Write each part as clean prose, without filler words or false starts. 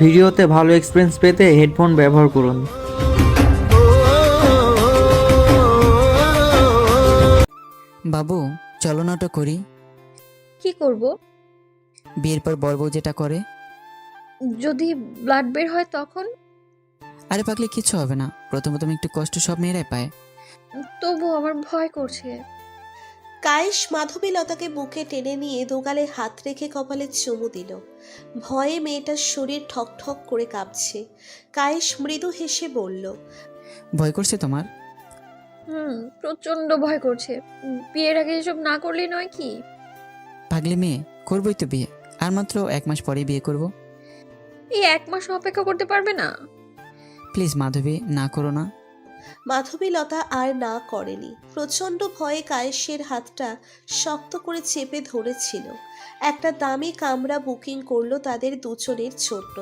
ভিডিওতে ভালো এক্সপিরিয়েন্স পেতে হেডফোন ব্যবহার করুন। বাবু, চলো না ওটা করি। কি করব? বিয়ের পর বর বউ যেটা করে। যদি ব্লাড বের হয় তখন? আরে পাগলি, কিছু হবে না। প্রথম প্রথম একটু কষ্ট সব মেয়েরাই পায়। তবু আমার ভয় করছে। কায়েস মাধবীলতাকে বুকে টেনে নিয়ে দোগালে হাত রেখে কপালে চুমু দিল। ভয়ে মেয়েটার শরীর ঠকঠক করে কাঁপছে। কায়েস মৃদু হেসে বলল, ভয় করছে তোমার? প্রচন্ড ভয় করছে। বিয়ের আগে এসব না করলেই নয় কি? পাগলি মেয়ে, করবোই তো বিয়ে। আর মাত্র 1 মাস পরেই বিয়ে করব। এই 1 মাস অপেক্ষা করতে পারবে না? প্লিজ মাধবী, না করো না। মাধবীলতা আর না করেনি। প্রচণ্ড ভয়ে কায়েসের হাতটা শক্ত করে চেপে ধরেছিল। একটা দামি কামরা বুকিং করলো তাদের দুজনের জন্য।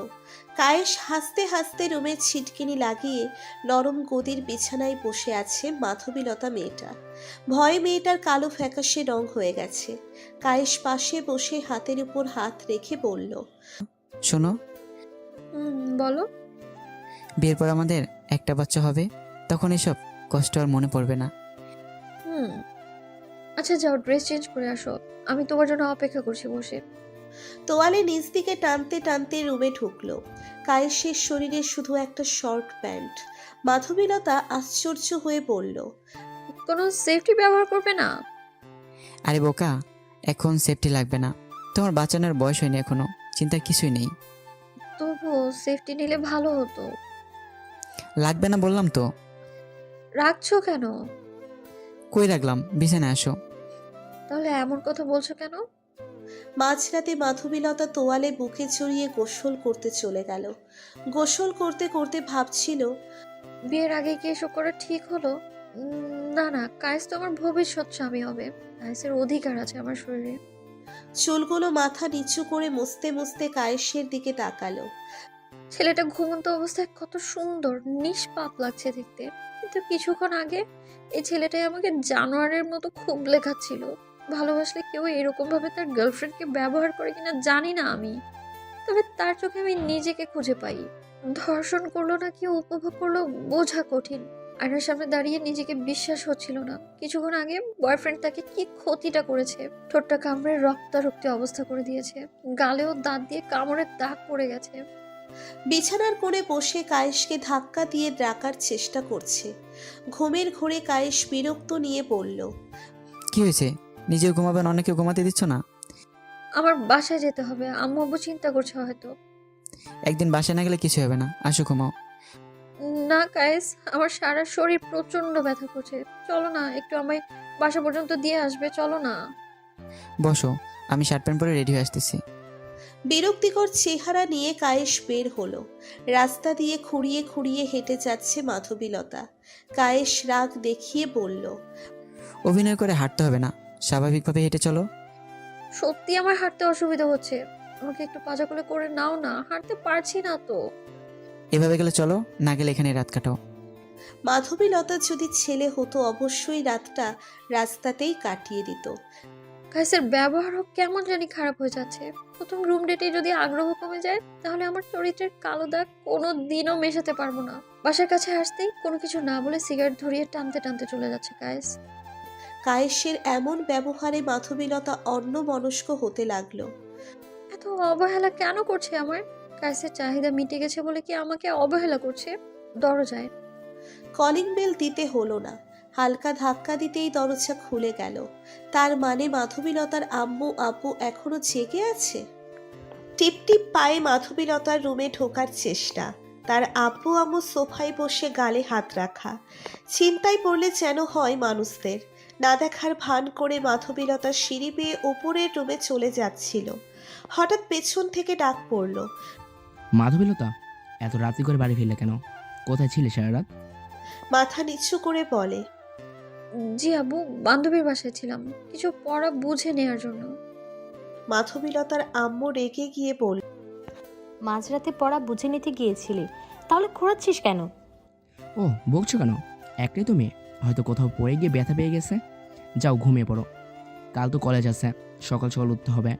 কায়েস হাসতে হাসতে রুমের ছিটকিনি লাগিয়ে নরম গদির বিছানায় বসে আছে মাধবীলতা মেয়েটা। ভয়ে মেয়েটার কালো ফ্যাকাশে রং হয়ে গেছে। কায়েস পাশে বসে হাতের উপর হাত রেখে বলল, শোনো, বলো। বিয়ের পর আমাদের একটা বাচ্চা হবে। তখন এসব কষ্ট আর মনে পড়বে না। আচ্ছা যাও, ড্রেস চেঞ্জ করে আসো। আমি তোমার জন্য অপেক্ষা করছি বসে। তোয়ালে নিচ দিকে টানতে টানতে রুমে ঢুকলো। কায়েসের শরীরে শুধু একটা শর্ট প্যান্ট। মাধবীলতা আশ্চর্য হয়ে বলল, কোনো সেফটি ব্যবহার করবে না? আরে বোকা, এখন সেফটি লাগবে না। তোমার বাঁচানোর বয়স হয়নি এখনো, চিন্তার কিছুই নেই। তবু সেফটি নিলে ভালো হতো। লাগবে না বললাম তো। রাখছো কেন? কই রাখলাম? বিছানায় আসো। তাহলে এমন কথা বলছো কেন? মাঝরাতে মাধবীলতা তোয়ালে বুকে জড়িয়ে গোসল করতে চলে গেল। গোসল করতে করতে ভাবছিল, বিয়ের আগে কি এসব করা ঠিক হলো? না না, কায়েস তো আমার ভবিষ্যৎ স্বামী হবে। কায়েসের অধিকার আছে আমার শরীরে। চুলগুলো মাথা নিচু করে মুছতে মুছতে কায়েসের দিকে তাকালো। ছেলেটা ঘুমন্ত অবস্থায় কত সুন্দর, নিষ্পাপ লাগছে দেখতে। কিন্তু কিছুক্ষণ আগে এই ছেলেটাই আমাকে জানোয়ারের মতো খুব লেখাচ্ছিল। ভালোবাসলে কেউ এরকম ভাবে তার গার্লফ্রেন্ডকে ব্যবহার করে কিনা জানি না আমি। তবে তার চোখে আমি নিজেকে খুঁজে পাই। ধর্ষণ করলো না কেউ উপভোগ করলো বোঝা কঠিন। আয়নার সামনে দাঁড়িয়ে নিজেকে বিশ্বাস হচ্ছিল না। কিছুক্ষণ আগে বয়ফ্রেন্ড তাকে কি ক্ষতিটা করেছে। ঠোঁটটা কামড়ে রক্তারক্তি অবস্থা করে দিয়েছে। গালেও দাঁত দিয়ে কামড়ের দাগ পড়ে গেছে। বিছানার কোণে বসে কায়েসকে ধাক্কা দিয়ে ডাকার চেষ্টা করছে। ঘুমের ঘোরে কায়েস বিরক্ত নিয়ে বলল, কি হয়েছে? নিজেও ঘুমাবেন, অনেকে ঘুমাতে দিচ্ছ না? আমার বাসায় যেতে হবে। আম্মু আব্বু চিন্তা করছে হয়তো। একদিন বাসায় না গেলে কিছু হবে না, আসো ঘুমাও। না কায়েস, আমার সারা শরীর প্রচন্ড ব্যথা করছে। চলো না, একটু আমায় বাসা পর্যন্ত দিয়ে আসবে, চলো না। বসো, আমি শার্ট প্যান্ট পরে রেডি হয়ে আসতেছি। বিরক্তিকর চেহারা নিয়ে কায়েস বের হলো। রাস্তা দিয়ে খুঁড়িয়ে খুঁড়িয়ে হেঁটে যাচ্ছে মাধবীলতা। কায়েস রাগ দেখিয়ে বলল, অভিনয় করে হাঁটতে হবে না, স্বাভাবিকভাবে হেঁটে চলো। সত্যি আমার হাঁটতে অসুবিধা হচ্ছে। আমাকে একটু পাজা করে করে নাও না, হাঁটতে পারছি না তো। এভাবে গেলে চলো, না গেলে এখানে রাত কাটাও। মাধবীলতা যদি ছেলে হতো অবশ্যই রাতটা রাস্তাতেই কাটিয়ে দিত। কায়েসের ব্যবহারও কেমন জানি খারাপ হয়ে যাচ্ছে। প্রথম রুম ডেটে যদি আগ্রহ কমে যায়, তাহলে আমার চরিত্রের কালো দাগ কোনো দিনও মেশাতে পারবো না। বাসার কাছে আসতেই কোনো কিছু না বলে সিগারেট ধরিয়ে টানতে টানতে চলে যাচ্ছে কায়েস। কায়েসের এমন ব্যবহারে মাধবীলতা অন্যমনস্ক হতে লাগলো। এত অবহেলা কেন করছে আমার? কায়েসের চাহিদা মিটে গেছে বলে কি আমাকে অবহেলা করছে? দরজায় কলিং বেল দিতে হলো না, হালকা ধাক্কা দিতেই দরজা খুলে গেল। তার মানে মাধবীলতার আম্মু আব্বু এখনো জেগে আছে। টিপ টিপ পায়ে মাধবীলতার রুমে ঢোকার চেষ্টা। তার আব্বু আম্মু সোফায় বসে গালে হাত রাখা। চিন্তায় পড়লে যেন হয় মানুষদের। না দেখার ভান করে মাধবীলতা সিঁড়ি বেয়ে ওপরের রুমে চলে যাচ্ছিল। হঠাৎ পেছন থেকে ডাক পড়ল, মাধবীলতা, এত রাত্রি করে বাড়ি ফিরলে কেন? কোথায় ছিলে সারা রাত? মাথা নিচু করে বলে, জি আব্বু, বান্ধবীর বাসায় ছিলাম কিছু পড়া বুঝে নেয়ার জন্য। মাধবীলতার আম্মু রেগে গিয়ে বলল, মাঝরাতে পড়া বুঝে নিতে গিয়েছিলি, তাহলে খোঁড়াচ্ছিস কেন? ও, বকছো কেন? একটাই তো মেয়ে, হয়তো কোথাও পড়ে গিয়ে ব্যথা পেয়ে গেছে। যাও ঘুমিয়ে পড়ো, কাল তো কলেজ আছে, সকাল সকাল উঠতে হবে।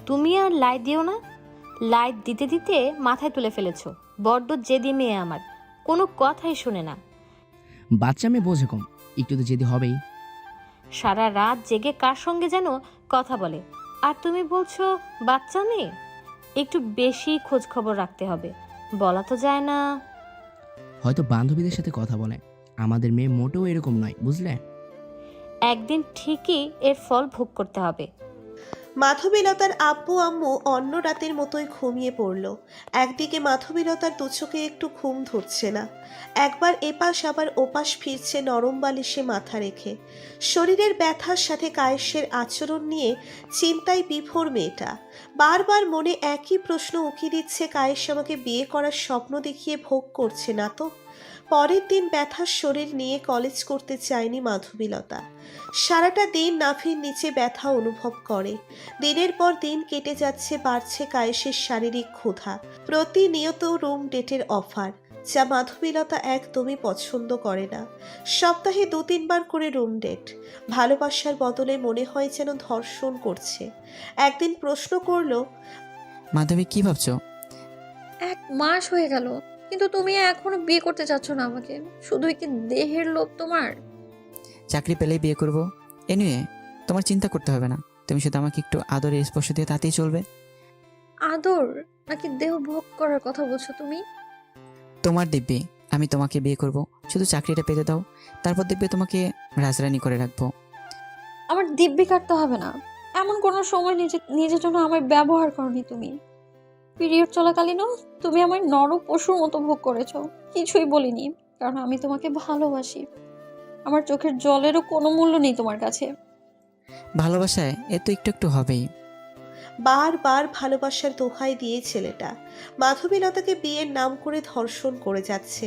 তুমি আর লাই দিও না। লাইট দিতে দিতে মাথায় তুলে ফেলেছো। বড্ড জেদি মেয়ে আমার, কোনো কথাই শোনে না। বাচ্চা মেয়ে বোঝে কম, একটু তো যেতে হবেই। সারা রাত জেগে কার সঙ্গে যেন কথা বলে, আর তুমি বলছো বাচ্চা মেয়ে। একটু বেশি খোঁজ খবর রাখতে হবে, বলা তো যায় না। হয়তো বান্ধবীদের সাথে কথা বলে। আমাদের মেয়ে মোটেও এরকম নয়, বুঝলে? একদিন ঠিকই এর ফল ভোগ করতে হবে। মাধবীলতার আব্বু আম্মু অন্য রাতের মতোই ঘুমিয়ে পড়ল। একদিকে মাধবীলতার দুচোখে একটু ঘুম ধরছে না, একবার এপাশ আবার ওপাশ ফিরছে নরম বালিশে মাথা রেখে। শরীরের ব্যথার সাথে কায়েসের আচরণ নিয়ে চিন্তায় বিভোর মেয়েটা। বারবার মনে একই প্রশ্ন উকি দিচ্ছে, কায়েস আমাকে বিয়ে করার স্বপ্ন দেখিয়ে ভোগ করছে না তো? পরের দিন ব্যথার শরীর নিয়ে কলেজ করতে চায়নি মাধবীলতা। সারাটা দিন নাভির নিচে ব্যথা অনুভব করে। দিনের পর দিন কেটে যাচ্ছে, বাড়ছে কায়েসের শারীরিক ক্ষুধা। প্রতিনিয়ত রুম ডেটের অফার, যা মাধবীলতা একদমই পছন্দ করে না। সপ্তাহে 2-3 বার করে রুম ডেট। ভালোবাসার বদলে মনে হয় যেন ধর্ষণ করছে। একদিন প্রশ্ন করলো, মাধবী কি ভাবছো? 1 মাস হয়ে গেল, কিন্তু তুমি এখনো বিয়ে করতে চাচ্ছ না আমাকে। শুধুই কি দেহের লোভ তোমার? চাকরি পেলেই বিয়ে করব। এনিওয়ে, তোমার চিন্তা করতে হবে না। তুমি শুধু আমাকে একটু আদরের স্পর্শ দিয়ে তাতেই চলবে। আদর নাকি দেহ ভোগ করার কথা বলছো তুমি? তোমার দিব্যি, আমি তোমাকে বিয়ে করব। শুধু চাকরিটা পেতে দাও, তারপর দেখবে তোমাকে রাজরানী করে রাখবো। আমার দিব্যি কাটতে হবে না। এমন কোনো সময় নিজের জন্য আমায় ব্যবহার করনি তুমি। পিরিয়ড চলাকালীনও তুমি আমায় নর পশুর মতো ভোগ করেছো। কিছুই বলিনি, কারণ আমি তোমাকে ভালোবাসি। আমার চোখের জলেরও কোনো মূল্য নেই তোমার কাছে। ভালোবাসায় এ তো একটু একটু হবেই। বারবার ভালোবাসার দোহাই দিয়ে ছেলেটা মাধবীলতাকে বিয়ের নাম করে ধর্ষণ করে যাচ্ছে।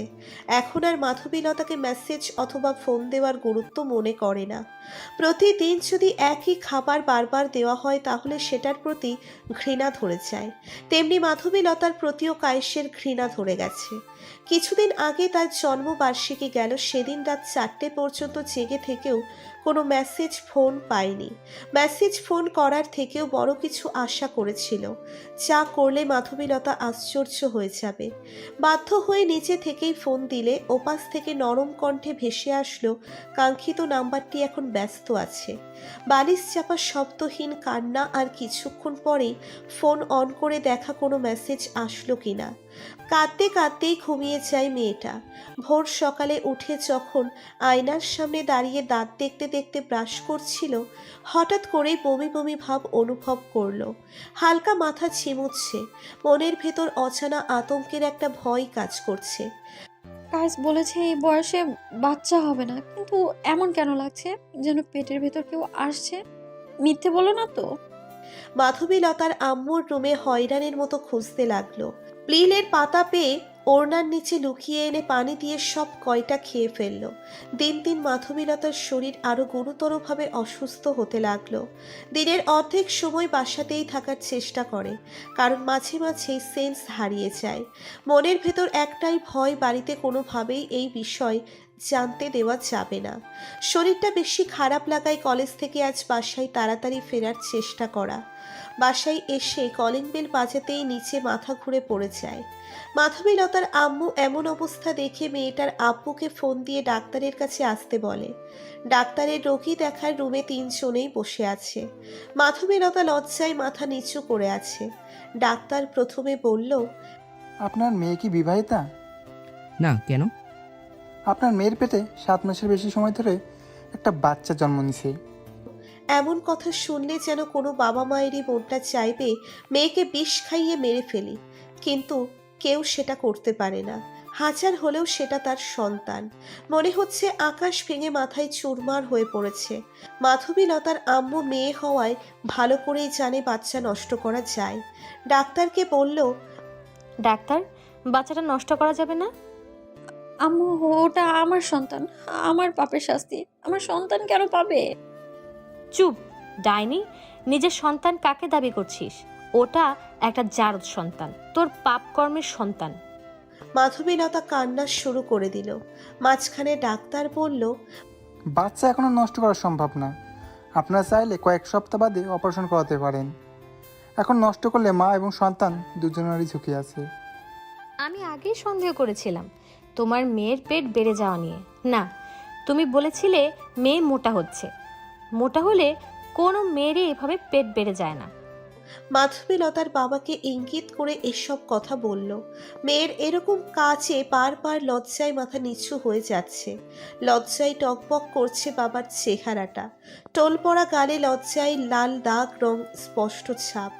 এখন আর মাধবীলতাকে মেসেজ অথবা ফোন দেওয়ার গুরুত্ব মনে করে না। প্রতিদিন যদি একই খাবার বারবার দেওয়া হয় তাহলে সেটার প্রতি ঘৃণা ধরে যায়। তেমনি মাধবীলতার প্রতিও কায়েসের ঘৃণা ধরে গেছে। কিছুদিন আগে তার জন্মবার্ষিকী গেল, সেদিন রাত 4টে পর্যন্ত জেগে থেকেও কোনো মেসেজ ফোন পায়নি। মেসেজ ফোন করার থেকেও বড় কিছু আশা করেছিল, যা করলে মাধবীলতা আশ্চর্য হয়ে যাবে। বাধ্য হয়ে নিচে থেকেই ফোন দিলে ওপাশ থেকে নরম কণ্ঠে ভেসে আসলো, কাঙ্ক্ষিত নাম্বারটি এখন ব্যস্ত আছে। বালিশ চাপা শব্দহীন কান্না, আর কিছুক্ষণ পরেই ফোন অন করে দেখা কোনো মেসেজ আসলো কিনা। কাঁদতে কাঁদতেই ঘুমিয়ে যায় মেয়েটা। ভোর সকালে উঠে যখন আয়নার সামনে দাঁড়িয়ে দাঁত দেখতে দেখতে ব্রাশ করছিল, হঠাৎ করেই বমি বমি ভাব অনুভব করলো। হালকা মাথা ঝিমুচ্ছে, মনের ভেতর অজানা আতঙ্কের একটা ভয় কাজ করছে। কায়েস বলেছে এই বয়সে বাচ্চা হবে না, কিন্তু এমন কেন লাগছে যেন পেটের ভেতর কেউ আসছে? মিথ্যে বলো না তো? মাধবীলতার আম্মুর রুমে হয়রানির মতো খুঁজতে লাগলো। প্লিলের পাতা পেয়ে ওড়নার নিচে লুকিয়ে এনে পানি দিয়ে সব কয়টা খেয়ে ফেললো। দিন দিন মাধবীলতার শরীর আরো গুরুতরভাবে অসুস্থ হতে লাগলো। দিনের অর্ধেক সময় বাসাতেই থাকার চেষ্টা করে, কারণ মাঝে মাঝেই সেন্স হারিয়ে যায়। মনের ভেতর একটাই ভয়, বাড়িতে কোনোভাবেই এই বিষয় জানতে দেওয়া যাবে না। শরীরটা বেশি খারাপ লাগায় কলেজ থেকে আজ বাসায় তাড়াতাড়ি ফেরার চেষ্টা করা। বাসায় এসে কলিং বেল বাজাতেই নিচে মাথা ঘুরে পড়ে যায়। মাধবীলতার আম্মু এমন অবস্থা দেখে মেয়েটার আব্বুকে ফোন দিয়ে ডাক্তারের কাছে আসতে বলে। ডাক্তারের রোগী দেখার রুমে 3 জনেই বসে আছে। মাধবীলতা লজ্জায় মাথা নিচু করে আছে। ডাক্তার প্রথমে বলল, আপনার মেয়ে কি বিবাহিতা? না, কেন? আপনার মেয়ের পেটে 7 মাসের বেশি সময় ধরে একটা বাচ্চা জন্ম নিছে। এমন কথা শুনলে যেন কোনো বাবা মায়েরই মনটা চাইবে মেয়েকে বিষ খাইয়ে মেরে ফেলি, কিন্তু কেউ সেটা করতে পারে না। হাজার হলেও সেটা তার সন্তান। মনে হচ্ছে আকাশ ভেঙে মাথায় চুরমার হয়ে পড়েছে। মাধবীলতার আম্মু মেয়ে হওয়ায় ভালো করেই জানে বাচ্চা নষ্ট করা যায়। ডাক্তারকে বলল, ডাক্তার, বাচ্চাটা নষ্ট করা যাবে না? আম্মু, ওটা আমার সন্তান, আমার পাপের শাস্তি। আমার সন্তান কেন পাবে? চুপ ডাইনি, নিজের সন্তান কাকে দাবি করছিস? ওটা একটা জারদ সন্তান, তোর পাপ কর্মের সন্তান। মাধবীলতা কান্না শুরু করে দিল। মাঝখানে ডাক্তার বলল, বাচ্চা এখনো নষ্ট করা সম্ভব না। আপনারা চাইলে কয়েক সপ্তাহ বাদে অপারেশন করাতে পারেন। এখন নষ্ট করলে মা এবং সন্তান দুজনেরই ঝুঁকি আছে। আমি আগেই সন্দেহ করেছিলাম তোমার মেয়ের পেট বেড়ে যাওয়া নিয়ে। না, তুমি বলেছিলে মেয়ে মোটা হচ্ছে। মোটা হলে কোনো মেয়েরই এভাবে পেট বেড়ে যায় না। মাধবীলতার বাবাকে ইঙ্গিত করে এসব কথা বলল। মেয়ের এরকম কাজে বারবার লজ্জায় মাথা নিচু হয়ে যাচ্ছে। লজ্জায় টকবক করছে বাবার চেহারাটা। টোল পড়া গালে লজ্জায় লাল দাগ রং স্পষ্ট ছাপ।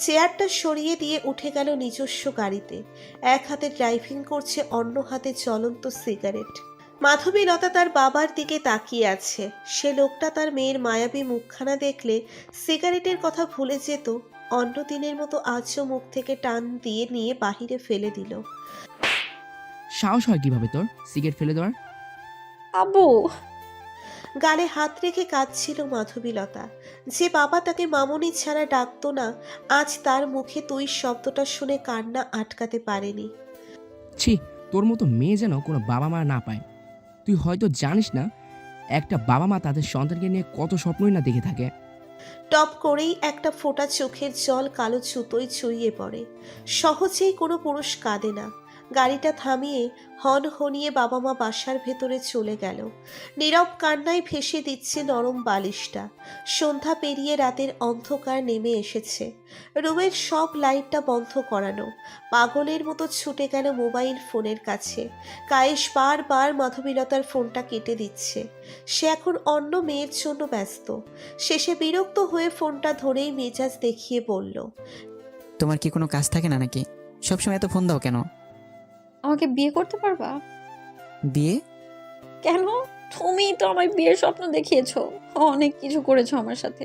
চেয়ারটা সরিয়ে দিয়ে উঠে গেল নিজস্ব গাড়িতে। এক হাতে ড্রাইভিং করছে, অন্য হাতে জ্বলন্ত সিগারেট। মাধবীলতা তার বাবার দিকে তাকিয়ে আছে। সে লোকটা তার মেয়ের মায়াবী মুখখানা দেখলে সিগারেটের কথা ভুলে যেত। অন্য দিনের মতো আজও মুখ থেকে টান দিয়ে নিয়ে বাহিরে ফেলে দিল। সাহস হয় কিভাবে তোর সিগারেট ফেলে দেওয়ার? আব্বু, গালে হাত রেখে কাঁদছিল মাধবীলতা। যে বাবা তাকে মামনি ছাড়া ডাকতো না, আজ তার মুখে তুই শব্দটা শুনে কান্না আটকাতে পারেনি। ছি, তোর মতো মেয়ে যেন কোনো বাবা মা না পায়। তুই হয়তো জানিস না একটা বাবা মা তাদের সন্তানকে নিয়ে কত স্বপ্নই না দেখে থাকে। টপ করেই একটা ফোঁটা চোখের জল কালো ছুতোয় চুইয়ে পড়ে। সহজেই কোনো পুরুষ কাঁদে না। গাড়িটা থামিয়ে হন হনিয়ে বাবা মা বাসার ভেতরে চলে গেল। নীরব কান্নায় ভেসে দিচ্ছে নরম বালিশটা। সন্ধ্যা পেরিয়ে রাতের অন্ধকার নেমে এসেছে। রুমের সব লাইটটা বন্ধ করানো। পাগলের মতো ছুটে গেল মোবাইল ফোনের কাছে। কায়েশ বারবার মাধবীলতার ফোনটা কেটে দিচ্ছে। সে এখন অন্য মেয়ের জন্য ব্যস্ত। শেষে বিরক্ত হয়ে ফোনটা ধরেই মেজাজ দেখিয়ে বলল, তোমার কি কোনো কাজ থাকে না নাকি? সবসময় এত ফোন দাও কেন? আমাকে বিয়ে করতে পারবা? বিয়ে? কেন? তুমিই তো আমায় বিয়ের স্বপ্ন দেখিয়েছো, অনেক কিছু করেছো আমার সাথে।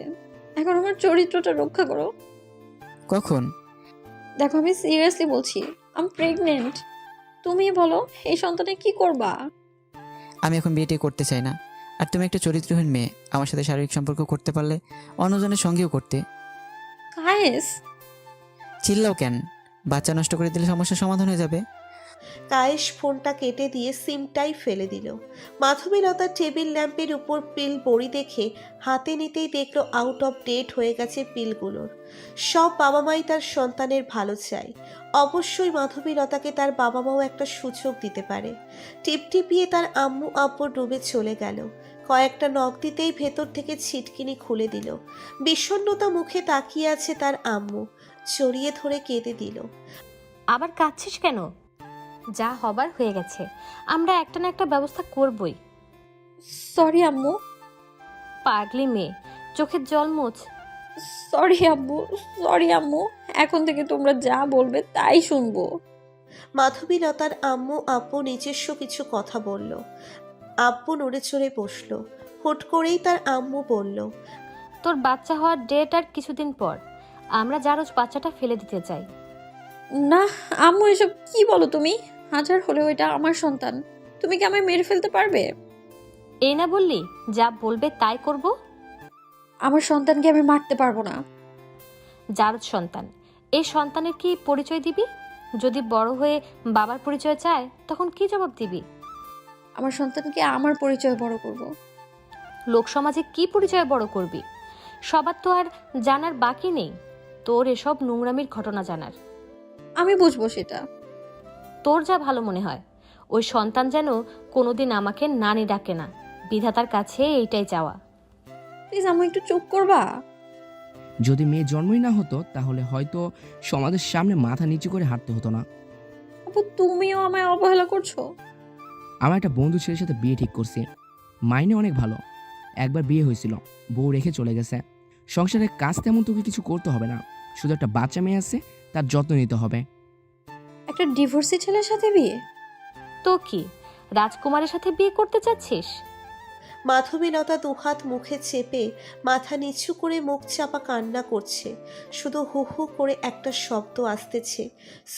এখন আমার চরিত্রটা রক্ষা করো। কখন? দেখো, আমি সিরিয়াসলি বলছি, আমি প্রেগনেন্ট। তুমি বলো, এই সন্তানে কি করবা? আমি এখন বিয়েটি করতে চাই না। আর তুমি একটা চরিত্রহীন মেয়ে, আমার সাথে শারীরিক সম্পর্ক করতে পারলে অন্যজনের সঙ্গেও করতে। কায়েস, চিল্লাও কেন? বাচ্চা নষ্ট করে দিলে সমস্যার সমাধান হয়ে যাবে। কায়েশ ফোনটা কেটে দিয়ে সিমটাই ফেলে দিল। মাধবীলতা টেবিল ল্যাম্পের উপর পিল বড়ি দেখে হাতে নিতেই দেখল আউট অফ ডেট হয়ে গেছে পিলগুলোর। সব বাবা মাই তার সন্তানের ভালো চায়। অবশ্যই মাধবীলতাকে তার বাবা মাও একটা সুযোগ দিতে পারে। টিপটিপিয়ে তার আম্মু আব্বুর রুমে চলে গেল। কয়েকটা নখ দিতেই ভেতর থেকে ছিটকিনি খুলে দিল। বিষণ্ণতা মুখে তাকিয়ে আছে তার আম্মু। জড়িয়ে ধরে কেঁদে দিল। আবার কাঁদছিস কেন? যা হবার হয়ে গেছে, আমরা একটা না একটা ব্যবস্থা করবই। সরি আম্মু। পাগলি মেয়ে, চোখের জল মোছ। সরি আব্বু, সরি আম্মু। এখন থেকে তোমরা যা বলবে তাই শুনবো। মাধবীলতার আম্মু আব্বু নিজস্ব কিছু কথা বলল। আব্বু নড়ে চড়ে বসল। হুট করেই তার আম্মু বলল, তোর বাচ্চা হওয়ার ডেট আর কিছুদিন পর। আমরা জারজ বাচ্চাটা ফেলে দিতে চাই। না আম্মু, এসব কি বলো তুমি? হাজার হলেও এটা আমার সন্তান। তুমি কি আমায় মেরে ফেলতে পারবে? এই না বললি যা বলবে তাই করব? আমার সন্তানকে আমি মারতে পারবো না। জারজ সন্তান, এই সন্তানের কি পরিচয় দিবি? যদি বড় হয়ে বাবার পরিচয় চায় তখন কি জবাব দিবি? আমার সন্তানকে আমার পরিচয় বড় করব। লোক সমাজে কি পরিচয় বড় করবি? সবার তো আর জানার বাকি নেই তোর এসব নোংরামির ঘটনা জানার। আমি বুঝবো সেটা। তোর যা ভালো মনে হয়। ওই সন্তান যেন কোনোদিন আমাকে নানি ডাকে না, বিধাতার কাছে এইটাই চাওয়া। প্লিজ আম্মু, একটু চুপ করবা? যদি মেয়ে জন্মই না হতো তাহলে হয়তো সমাজের সামনে মাথা নিচু করে হাঁটতে হতো না। আপু, তুমিও আমায় অবহেলা করছো। আমার একটা বন্ধু ছেলের সাথে বিয়ে ঠিক করছি। মাইনে অনেক ভালো। একবার বিয়ে হয়েছিল, বউ রেখে চলে গেছে। সংসারের কাজ তেমন তোকে কিছু করতে হবে না, শুধু একটা বাচ্চা মেয়ে আছে, তার যত্ন নিতে হবে। একটা ডিভোর্সি ছেলের সাথে বিয়ে? তো কি রাজকুমারের সাথে বিয়ে করতে চাচ্ছিস? মাধবীলতা দুহাত মুখে চেপে মাথা নিচু করে মুখ চাপা কান্না করছে। শুধু হু হু করে একটা শব্দ আসতেছে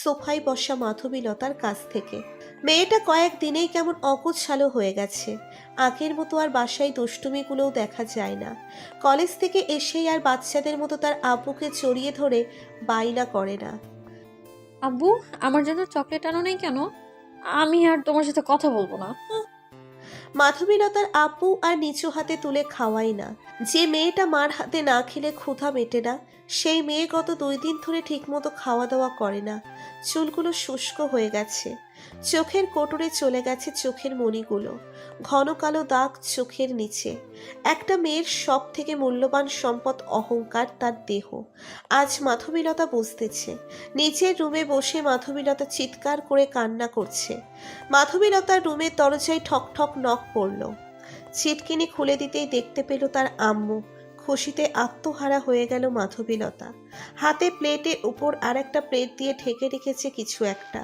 সোফায় বসা মাধবীলতার কাছ থেকে। মেয়েটা কয়েকদিনেই কেমন অগোছালো হয়ে গেছে। আগের মতো আর বাসায় দুষ্টুমিগুলোও দেখা যায় না। কলেজ থেকে এসেই আর বাচ্চাদের মতো তার আব্বুকে জড়িয়ে ধরে বায়না করে না। আব্বু, আমার জন্য চকলেট আনো নাই কেন? আমি আর তোমার সাথে কথা বলবো না। মাধবীলতার আব্বু আর নিচু হাতে তুলে খাওয়াই না। যে মেয়েটা মার হাতে না খেলে ক্ষুধা মেটে না, সেই মেয়ে গত 2 দিন ধরে ঠিকমতো খাওয়া দাওয়া করে না। চুলগুলো শুষ্ক হয়ে গেছে, চোখের কোটরে চলে গেছে চোখের মণিগুলো, ঘন কালো দাগ চোখের নিচে। একটা মেয়ের সব থেকে মূল্যবান সম্পদ অহংকার, তার দেহ। আজ মাধবীলতা বুঝতেছে। নিচের রুমে বসে মাধবীলতা চিৎকার করে কান্না করছে। মাধবীলতার রুমের দরজায় ঠক ঠক নক পড়ল। ছিটকিনি খুলে দিতেই দেখতে পেল তার আম্মু। খুশিতে আত্মহারা হয়ে গেল মাধবীলতা। হাতে প্লেটের উপর আর একটা প্লেট দিয়ে ঢেকে রেখেছে কিছু একটা।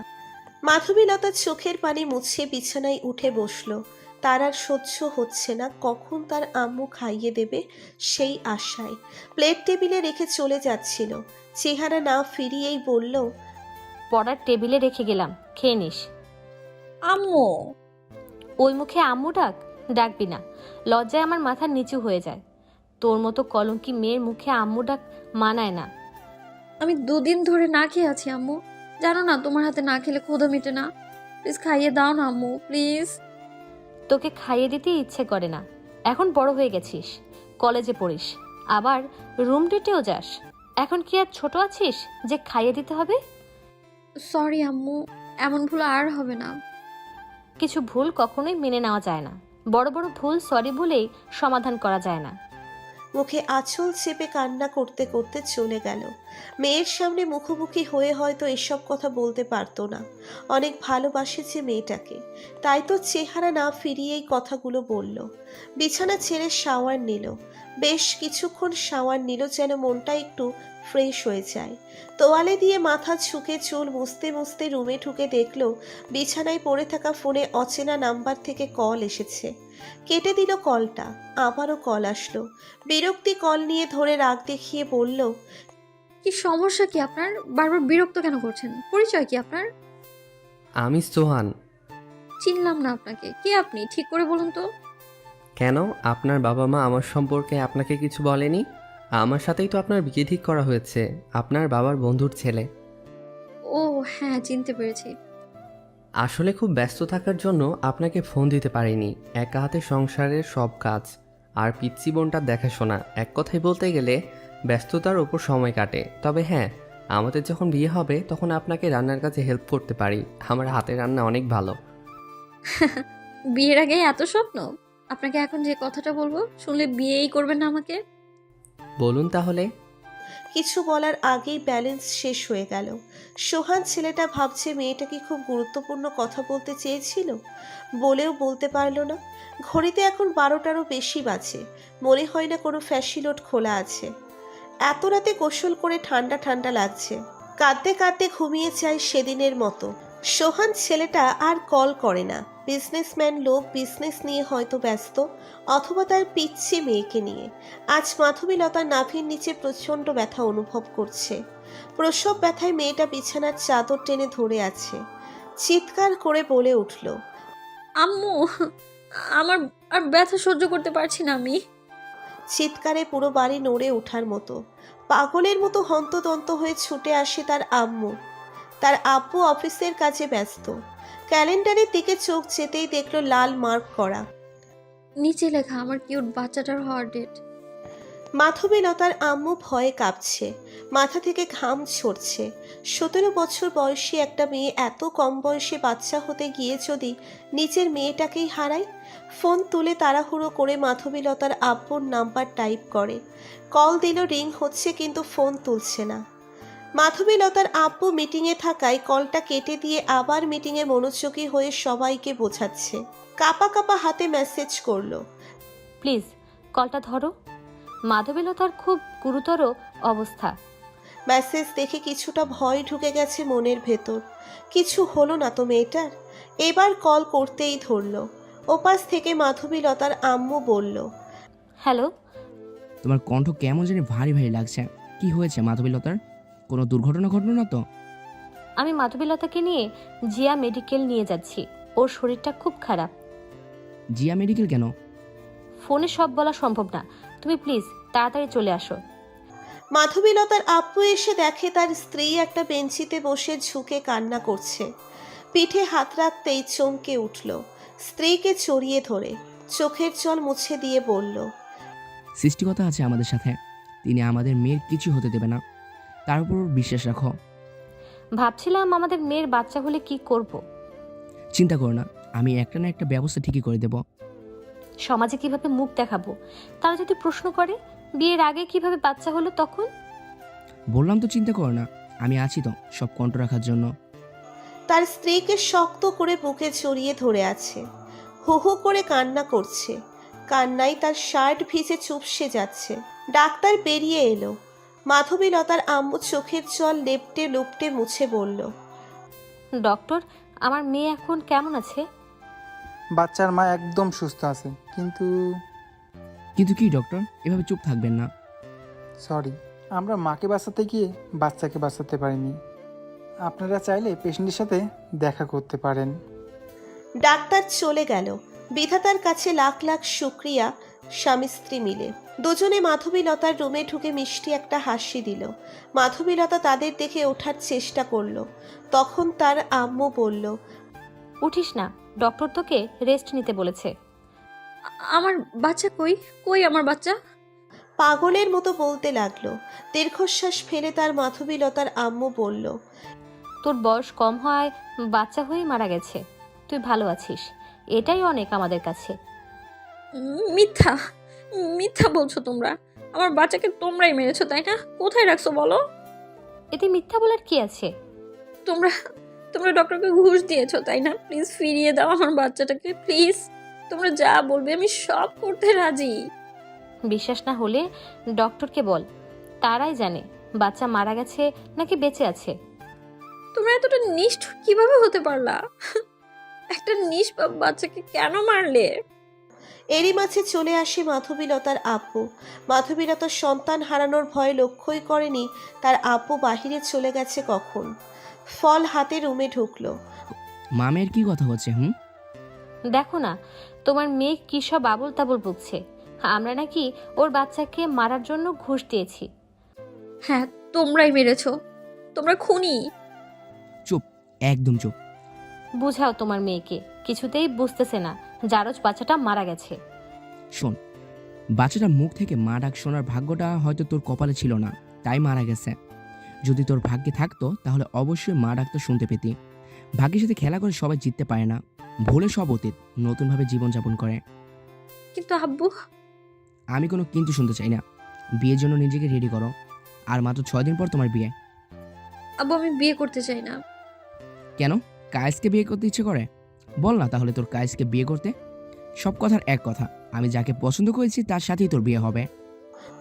মাধবীলতার চোখের পানি মুছে বিছানায় উঠে বসলো। তার আর সহ্য হচ্ছে না, কখন তার আম্মু খাইয়ে দেবে সেই আশায় প্লেট টেবিলে রেখে চলে যাচ্ছিল। চেহারা না ফিরিয়েই বলল, পড়ার টেবিলে রেখে গেলাম, খেয়ে নিস। আম্মু, ওই মুখে আম্মু ডাক, ডাকবি না, লজ্জায় আমার মাথা নিচু হয়ে যায়। তোর মতো কলঙ্কি মেয়ের মুখে আম্মু ডাক মানায় না। আমি 2 দিন ধরে না খেয়ে আছি আম্মু। জানো না তোমার হাতে না খেলে ক্ষুধা মেটে না। প্লিজ খাইয়ে দাও না আম্মু, প্লিজ। তোকে খাইয়ে দিতে ইচ্ছে করে না। এখন বড় হয়ে গেছিস, কলেজে পড়িস, আবার রুম ডেটেও যাস। এখন কি আর ছোট আছিস যে খাইয়ে দিতে হবে? সরি আম্মু, এমন ভুল আর হবে না। কিছু ভুল কখনোই মেনে নেওয়া যায় না। বড় বড় ভুল সরি বলেই সমাধান করা যায় না। মুখে আঁচল চেপে কান্না করতে করতে চলে গেল। মেয়ের সামনে মুখোমুখি হয়ে হয়তো এসব কথা বলতে পারতো না। অনেক ভালোবাসেছে মেয়েটাকে, তাই তো চেহারা না ফিরিয়েই কথাগুলো বলল। বিছানা ছেড়ে শাওয়ার নিল। বেশ কিছুক্ষণ শাওয়ার নিল যেন মনটা একটু ফ্রেশ হয়ে যায়। তোয়ালে দিয়ে মাথা ঝুঁকে চুল মুছতে মুছতে রুমে ঢুকে দেখলো বিছানায় পড়ে থাকা ফোনে অচেনা নাম্বার থেকে কল এসেছে। কেটে দিল কলটা। আবারও কল আসলো। বিরক্তি কল নিয়ে ধরে রাগ দেখিয়ে বলল, কি সমস্যা কি আপনার? বারবার বিরক্ত কেন করছেন? পরিচয় কি আপনার? আমি সোহান। চিনলাম না আপনাকে। কে আপনি? ঠিক করে বলুন তো। কেন, আপনার বাবা মা আমার সম্পর্কে আপনাকে কিছু বলেনি? আমার সাথেই তো আপনার বিয়ে ঠিক করা হয়েছে, আপনার বাবার বন্ধুর ছেলে। ও হ্যাঁ, চিনতে পেরেছি। আসলে খুব ব্যস্ত থাকার জন্য আপনাকে ফোন দিতে পারিনি। একা হাতে সংসারের সব কাজ আর পিচ্চি বোনটার দেখাশোনা, এক কথায় বলতে গেলে ব্যস্ততার ওপর সময় কাটে। তবে হ্যাঁ, আমাদের যখন বিয়ে হবে তখন আপনাকে রান্নার কাজে হেল্প করতে পারি। আমার হাতের রান্না অনেক ভালো। বিয়ের আগে এত স্বপ্ন? আপনাকে এখন যে কথাটা বলবো শুনলে বিয়েই করবেন না আমাকে? বলুন তাহলে। কিছু বলার আগেই ব্যালেন্স শেষ হয়ে গেল। সোহান ছেলেটা ভাবছে মেয়েটা কি খুব গুরুত্বপূর্ণ কথা বলতে চেয়েছিল, বলেও বলতে পারল না। ঘড়িতে এখন 12টারও বেশি বাজে। মনে হয় না কোনো ফ্যাসিলোড খোলা আছে। এত রাতে গোসল করে ঠান্ডা ঠান্ডা লাগছে। কাঁদতে কাঁদতে ঘুমিয়ে যায় সেদিনের মতো। সোহান ছেলেটা আর কল করে না। বিজনেসম্যান লোক, বিজনেস নিয়ে হয়তো ব্যস্ত, অথবা তার পিচ্ছি মেয়েকে নিয়ে। আজ মাধবীলতার নাভির নিচে প্রচণ্ড ব্যথা অনুভব করছে। প্রসব ব্যথায় মেয়েটা বিছানার চাদর টেনে ধরে আছে। চিৎকার করে বলে উঠল, আম্মু, আমার আর ব্যথা সহ্য করতে পারছি না আমি। চিৎকারে পুরো বাড়ি নড়ে ওঠার মতো। পাগলের মতো হন্তদন্ত হয়ে ছুটে আসে তার আম্মু। তার আব্বু অফিসের কাজে ব্যস্ত। ক্যালেন্ডারের দিকে চোখ যেতেই দেখলো লাল মার্ক করা। নিচে লেখা আমার কিউট বাচ্চাটার হওয়ার ডেট। মাধবীলতার আম্মু ভয়ে কাঁপছে, মাথা থেকে ঘাম ঝরছে। 17 বছর বয়সী একটা মেয়ে এত কম বয়সে বাচ্চা হতে গিয়ে যদি নিজের মেয়েটাকেই হারায়। ফোন তুলে তাড়াহুড়ো করে মাধবীলতার আব্বুর নাম্বার টাইপ করে। কল দিল, রিং হচ্ছে কিন্তু ফোন তুলছে না। মাধবীলতার আব্বু মিটিংয়ে থাকায় কলটা কেটে দিয়ে আবার মিটিংয়ে মনোযোগী হয়ে সবাইকে বোঝাচ্ছে। কাপা কাপা হাতে মেসেজ করলো, প্লিজ কলটা ধরো, মাধবীলতার খুব গুরুতর অবস্থা। মেসেজ দেখে কিছুটা ভয় ঢুকে গেছে মনের ভেতর। কিছু হলো না তো মেয়েটার? এবার কল করতেই ধরলো। ওপাশ থেকে মাধবীলতার আম্মু বলল, হ্যালো। তোমার কণ্ঠ কেমন জানি ভারী ভারী লাগছে। কি হয়েছে মাধবীলতার? কোনো দুর্ঘটনা ঘটলো না তো? আমি মাধবীলতাকে নিয়ে জিয়া মেডিকেল নিয়ে যাচ্ছি। ওর শরীরটা খুব খারাপ। জিয়া মেডিকেল কেন? ফোনে সব বলা সম্ভব না, তুমি প্লিজ তাড়াতাড়ি চলে আসো। মাধবীলতার আব্বু এসে দেখে তার স্ত্রী একটা বেঞ্চিতে বসে ঝুঁকে কান্না করছে। পিঠে হাত রাখতেই চমকে উঠল। স্ত্রীকে চড়িয়ে ধরে চোখের জল মুছে দিয়ে বলল, সৃষ্টিকতা আছে আমাদের সাথে, তিনি আমাদের মেয়ের কিছু হতে দেবে না, তার উপর বিশ্বাস রাখো। ভাবছিলাম আমাদের মেয়ের বাচ্চা হলে কি করব। চিন্তা করো না, আমি একটা না একটা ব্যবস্থা ঠিকই করে দেব। সমাজে কিভাবে মুখ দেখাবো? তারা যদি প্রশ্ন করে বিয়ের আগে কিভাবে বাচ্চা হলো তখন? বললাম তো চিন্তা করো না, আমি আছি তো সব কন্ট্রোল রাখার জন্য। তার স্ত্রীকে শক্ত করে বুকে জড়িয়ে ধরে আছে, হু হু করে কান্না করছে। কান্নায় তার শার্ট ভিজে চুপসে যাচ্ছে। ডাক্তার বেরিয়ে এলো। মাধবীলতার আম্মু চোখের জল লেপটে লুপটে মুছে বলল, ডক্টর, আমার মেয়ে এখন কেমন আছে? বাচ্চার মা একদম সুস্থ আছে, কিন্তু কিন্তু কি ডক্টর, এভাবে চুপ থাকবেন না। সরি, আমরা মাকে বাঁচাতে গিয়ে বাচ্চাকে বাঁচাতে পারিনি। আপনারা চাইলে পেশেন্টের সাথে দেখা করতে পারেন। ডাক্তার চলে গেল। বিধাতার কাছে লাখ লাখ শুক্রিয়া। স্বামী স্ত্রী মিলে দুজনে মাধবীলতার রুমে ঢুকে মিষ্টি একটা হাসি দিল। মাধবীলতা তাদের দেখে ওঠার চেষ্টা করলো। তখন তার আম্মু বলল, উঠিস না, ডক্টর তোকে রেস্ট নিতে বলেছে। আমার বাচ্চা কই? কই আমার বাচ্চা? পাগলের মতো বলতে লাগলো। দীর্ঘশ্বাস ফেলে তার মাধবীলতার আম্মু বলল, তোর বয়স কম হয় বাচ্চা হয়ে মারা গেছে, তুই ভালো আছিস, এটাই অনেক আমাদের কাছে। মিথ্যা, মিথ্যা বলছো তোমরা। আমার বাচ্চাকে তোমরাই মেরেছো, তাই না? কোথায় রাখছো বলো? এতে মিথ্যা বলার কি আছে? তোমরা তোমরা ডক্টরকে ঘুষ দিয়েছো, তাই না? প্লিজ ফিরিয়ে দাও আমার বাচ্চাটাকে, প্লিজ। তোমরা যা বলবে আমি সব করতে রাজি। বিশ্বাস না হলে ডক্টরকে বল, তারাই জানে বাচ্চা মারা গেছে নাকি বেঁচে আছে। তোমরা এতটা নিষ্ঠুর কিভাবে হতে পারলা? একটা নিষ্পাপ বাচ্চাকে কেন মারলে? এরই মাঝে চলে আসে মাধবীলতার আব্বু। মাধবীলতার সন্তান হারানোর ভয় লক্ষ্যই করেনি তার আব্বু বাহিরে চলে গেছে কখন। ফল হাতে রুমে ঢুকলো। মামের কি কথা হচ্ছে? দেখো না, তোমার মেয়ে কি সব আবল তাবল বকছে। আমরা নাকি ওর বাচ্চাকে মারার জন্য ঘুষ দিয়েছি। হ্যাঁ, তোমরাই মেরেছো, তোমরা খুনি। চুপ, একদম চুপ। বুঝাও তোমার মেয়েকে, কিছুতেই বুঝতেছে না জারজ বাচ্চাটা মারা গেছে। শোন, বাচ্চাটার মুখ থেকে মা ডাক শোনার ভাগ্যটা হয়তো তোর কপালে ছিল না, তাই মারা গেছে। যদি তোর ভাগ্যে থাকতো তাহলে অবশ্যই মা ডাকটা শুনতে পেতি। ভাগ্যের সাথে খেলা করে সবাই জিততে পারে না, ভুলে সব অতীত, নতুনভাবে জীবনযাপন করে। কিন্তু আব্বু, আমি কোনো কিন্তু শুনতে চাই না। বিয়ের জন্য নিজেকে রেডি করো, আর মাত্র 6 দিন পর তোমার বিয়ে। আব্বু আমি বিয়ে করতে চাই না। কেন, কায়েসকে বিয়ে করতে ইচ্ছে করে? বল না তাহলে তোর কায়েসকে বিয়ে করতে। সব কথার এক কথা, আমি যাকে পছন্দ করেছি তার সাথেই তোর বিয়ে হবে।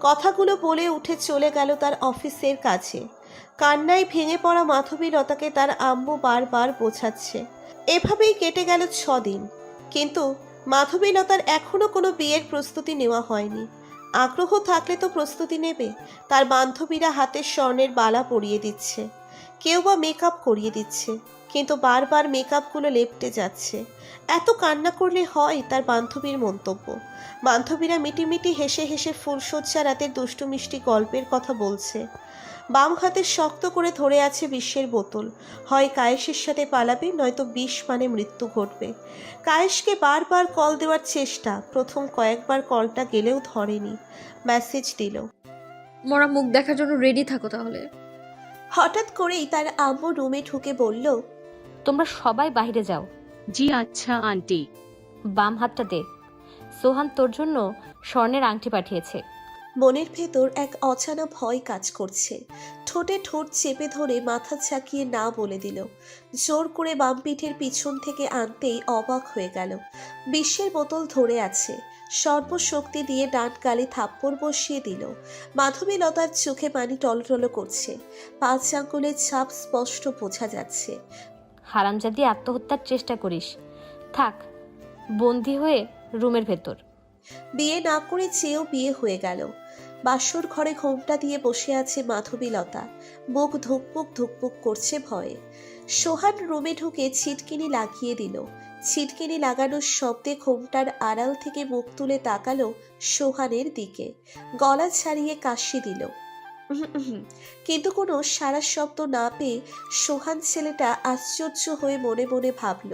কথাগুলো বলে উঠে চলে গেল তার অফিসের কাছে। কান্নায় ভেঙে পড়া মাধবীলতাকে তার আম্মু বারবার বোঝাচ্ছে। এভাবেই কেটে গেল 6 দিন। কিন্তু মাধবীলতার এখনো কোনো বিয়ের প্রস্তুতি নেওয়া হয়নি। আগ্রহ থাকলে তো প্রস্তুতি নেবে। তার বান্ধবীরা হাতে স্বর্ণের বালা পরিয়ে দিচ্ছে, কেউ বা মেকআপ করিয়ে দিচ্ছে, কিন্তু বারবার মেকআপগুলো লেপটে যাচ্ছে। এত কান্না করলে হয়, তার বান্ধবীর মন্তব্য। বান্ধবীরা মিটিমিটি হেসে হেসে ফুলশয্যা রাতের দুষ্টু মিষ্টি গল্পের কথা বলছে। বাম হাতে শক্ত করে ধরে আছে বিষের বোতল। হয় কায়েসের সাথে পালাবে, নয়তো বিষ মানে মৃত্যু ঘটবে। কায়েসকে বারবার কল দেওয়ার চেষ্টা, প্রথম কয়েকবার কলটা গেলেও ধরেনি। মেসেজ দিল, মরা মুখ দেখার জন্য রেডি থাকো তাহলে। হঠাৎ করেই তার আম্মু রুমে ঢুকে বলল, তোমরা সবাই বাইরে যাও। জি আচ্ছা আন্টি। বাম হাতটা দে। সোহান তোর জন্য স্বর্ণের আংটি পাঠিয়েছে। মনের ভেতর এক অজানা ভয় কাজ করছে। ঠোঁটে ঠোঁট চেপে ধরে মাথা ঝাঁকিয়ে না বলে দিল। জোর করে বাম পিঠের পিছন থেকে আনতেই অবাক হয়ে গেল। বিষের বোতল ধরে আছে। সর্বশক্তি দিয়ে ডান গালে থাপ্পড় বসিয়ে দিল। মাধবীলতার চোখে পানি টলটল করছে। 5 আঙ্গুলের ছাপ স্পষ্ট বোঝা যাচ্ছে। হারামজাদি, আত্মহত্যার চেষ্টা করিস? থাক বন্দি হয়ে রুমের ভেতর। বিয়ে না করে চেয়েও বিয়ে হয়ে গেল। বাসর ঘরে ঘোমটা দিয়ে বসে আছে মাধবীলতা। বুক ধুকপুক ধুকপুক করছে ভয়ে। সোহান রুমে ঢুকে ছিটকিনি লাগিয়ে দিল। ছিটকিনি লাগানোর শব্দে ঘোমটার আড়াল থেকে মুখ তুলে তাকালো সোহানের দিকে। গলা ছাড়িয়ে কাশি দিল। কিন্তু কোনো সারা শব্দ না পেয়ে সোহান ছেলেটা আশ্চর্য হয়ে মনে মনে ভাবল,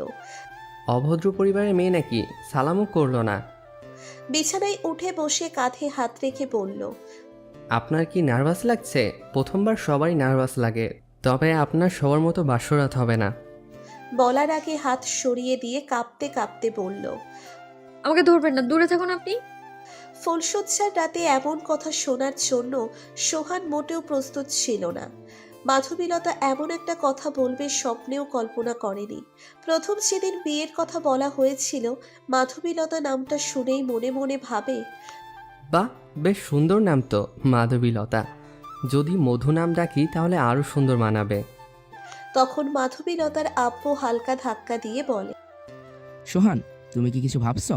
অভদ্র পরিবারের মেয়ে নাকি, সালামও করলো না। বিছানায় উঠে বসে কাঁধে হাত রেখে বলল, আপনার কি নার্ভাস লাগছে? প্রথমবার সবারই নার্ভাস লাগে, তবে আপনার সবার মতো বাসরাত হবে না। বলার আগে হাত সরিয়ে দিয়ে কাঁপতে কাঁপতে বলল। আমাকে ধরবেন না, দূরে থাকুন আপনি। ফুলশয্যার রাতে এমন কথা শোনার জন্য সোহান মোটেও প্রস্তুত ছিল না। মাধবীলতা এমন একটা কথা বলবে স্বপ্নেও কল্পনা করেনি। প্রথম যেদিন বিয়ের কথা বলা হয়েছিল, মাধবীলতা নামটা শুনেই মনে মনে ভাবে, বাহ, বেশ সুন্দর নাম তো, মাধবীলতা। যদি মধু নাম ডাকি তাহলে আরও সুন্দর মানাবে। তখন মাধবীলতার আব্বু হালকা ধাক্কা দিয়ে বলে, সোহান, তুমি কি কিছু ভাবছো?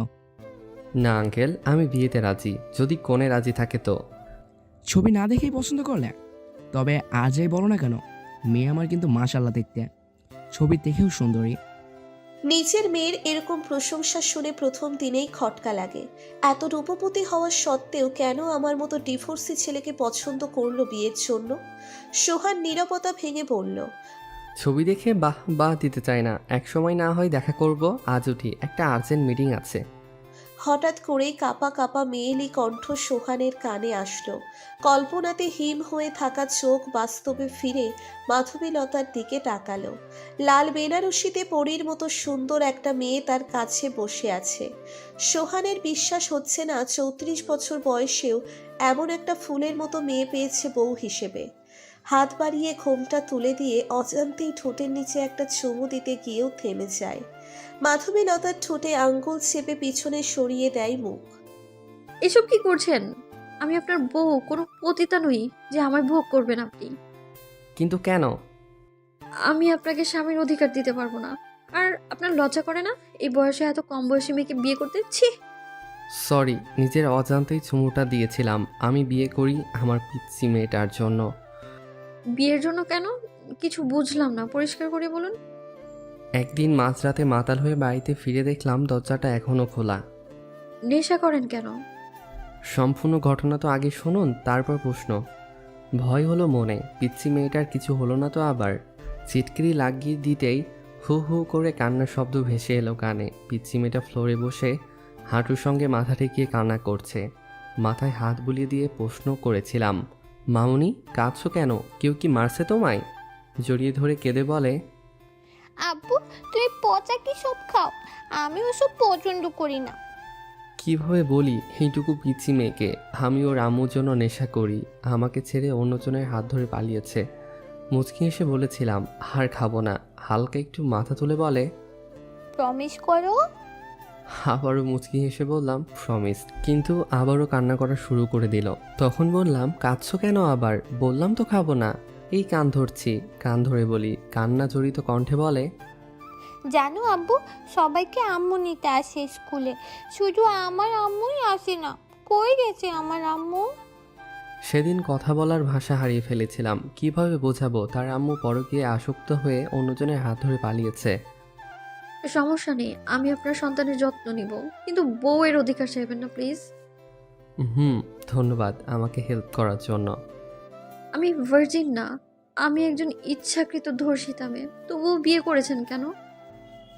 না আঙ্কেল, আমি বিয়েতে রাজি, যদি কোণে রাজি থাকে তো। ছবি না দেখেই পছন্দ করলে? তবে আজই বলো না কেন, মেয়ে আমার কিন্তু মাশাল্লাহ দেখতে, ছবি দেখেও সুন্দরী। নিজের মেয়ের এরকম প্রশংসা শুনে প্রথম দিনেই খটকা লাগে। এত রূপবতী হওয়া সত্ত্বেও কেন আমার মতো ডিভোর্সি ছেলেকে পছন্দ করলো বিয়ের জন্য? সোহান নীরবতা ভেঙে বলল, ছবি দেখে বাহ বাহ দিতে চাই না, একসময় না হয় দেখা করব, আজ উঠি, একটা আর্জেন্ট মিটিং আছে। হঠাৎ করেই কাপা কাপা মেয়েলি কণ্ঠ সোহানের কানে আসলো। কল্পনাতে হিম হয়ে থাকা চোখ বাস্তবে ফিরে মাধবীলতার দিকে তাকালো। লাল বেনারসিতে পরীর মতো সুন্দর একটা মেয়ে তার কাছে বসে আছে। সোহানের বিশ্বাস হচ্ছে না 34 বছর বয়সেও এমন একটা ফুলের মতো মেয়ে পেয়েছে বউ হিসেবে। হাত বাড়িয়ে ঘোমটা তুলে দিয়ে অজান্তেই ঠোঁটের নিচে একটা চুমু দিতে গিয়েও থেমে যায়। মাধবীলতার ঠোঁটে আঙ্গুল চেপে পিছনে সরিয়ে দেয় মুখ। এসব কি করছেন? আমি আপনার বউ, কোনো পতিতা নই যে আমায় ভোগ করবেন আপনি। কিন্তু কেন? আমি আপনাকে স্বামীর অধিকার দিতে পারবো না। আর আপনার লজ্জা করে না এই বয়সে এত কম বয়সী মেয়েকে বিয়ে করতে? ছি! সরি, নিজের অজান্তেই চুমুটা দিয়েছিলাম। আমি বিয়ে করি আমার পিচ্ছি মেয়েটার জন্য। বিয়ের জন্য কেন? কিছু বুঝলাম না, পরিষ্কার করে বলুন। একদিন মাঝরাতে মাতাল হয়ে বাড়িতে ফিরে দেখলাম দরজাটা এখনও খোলা। নেশা করেন কেন? সম্পূর্ণ ঘটনা তো আগে শুনুন, তারপর প্রশ্ন। ভয় হলো মনে, পিচ্ছি মেয়েটার কিছু হলো না তো আবার। চিটকিরি লাগিয়ে দিতেই হু হু করে কান্নার শব্দ ভেসে এলো কানে। পিচ্ছি মেয়েটা ফ্লোরে বসে হাঁটুর সঙ্গে মাথা ঠেকিয়ে কান্না করছে। মাথায় হাত বুলিয়ে দিয়ে প্রশ্ন করেছিলাম, মামুনি কাঁদছো কেন? কেউ কি মারছে তোমায়? জড়িয়ে ধরে কেঁদে বলে, আব্বু, তুমি পচা কি সব খাও? আমি ওসব পছন্দ করি না। কিভাবে বলি এইটুকু পিচ্ছি মেয়েকে? আমি ওর আম্মুর জন্য নেশা করি, আমাকে ছেড়ে অন্যজনের হাত ধরে পালিয়েছে। মুচকি এসে বলেছিলাম আর খাবো না। হালকা একটু মাথা তুলে বলে, প্রমিস করো। আবারও মুচকি হেসে বললাম প্রমিস, কিন্তু আবারও কান্না করা শুরু করে দিল। তখন বললাম, কাঁদছো কেন আবার? বললাম তো খাবো না। এই কান ধরছি। কান ধরে বলি, কান্না জড়িত কণ্ঠে বলে, জানো আব্বু, সবাইকে আম্মু নিতে আসে স্কুলে, শুধু আমার আম্মুই আসে না। কই গেছে আমার আম্মু? সেদিন কথা বলার ভাষা হারিয়ে ফেলেছিলাম। কিভাবে বোঝাবো তার আম্মু পরকীয়ায় আসক্ত হয়ে অন্যজনের হাত ধরে পালিয়েছে। সমস্যা নেই, আমি আপনার সন্তানের যত্ন নিব, কিন্তু বউয়ের অধিকার চাইবেন না প্লিজ। ধন্যবাদ আমাকে হেল্প করার জন্য। আমি ভার্জিন না, আমি একজন ইচ্ছাকৃত ধর্ষিতা মেয়ে। তবুও বিয়ে করেছেন কেন?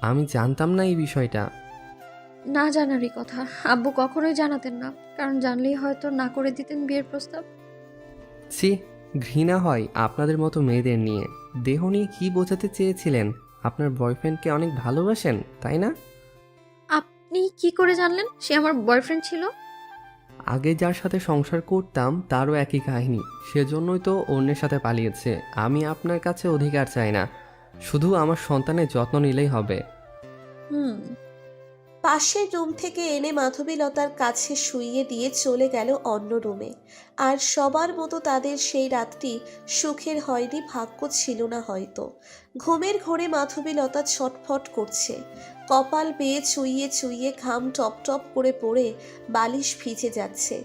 আমি জানতাম না এই বিষয়টা। না জানারই কথা, আব্বু কখনোই জানাতেন না, কারণ জানলেই হয়তো না করে দিতেন বিয়ের প্রস্তাব। ছি, ঘৃণা হয় আপনাদের মতো মেয়েদের নিয়ে। দেহ নিয়ে কি বোঝাতে চেয়েছিলেন? আপনার বয়ফ্রেন্ডকে অনেক ভালোবাসেন, তাই না? আপনি কি করে জানলেন সে আমার বয়ফ্রেন্ড ছিল? আগে যার সাথে সংসার করতাম তারও একই কাহিনী, সেজন্যই তো অন্যের সাথে পালিয়েছে। আমি আপনার কাছে অধিকার চাই না, শুধু আমার সন্তানের যত্ন নিলেই হবে। পাশের রুম থেকে এনে মাধবীলতার কাছে শুইয়ে দিয়ে চলে গেল অন্য রুমে। আর সবার মতো তাদের সেই রাতটি সুখের হয়নি, ভাগ্য ছিল না হয়তো। ঘুমের ঘোরে মাধবীলতা ছটফট করছে। কপাল বেয়ে চুইয়ে চুইয়ে ঘাম টপ টপ করে পড়ে বালিশ ভিজে যাচ্ছে।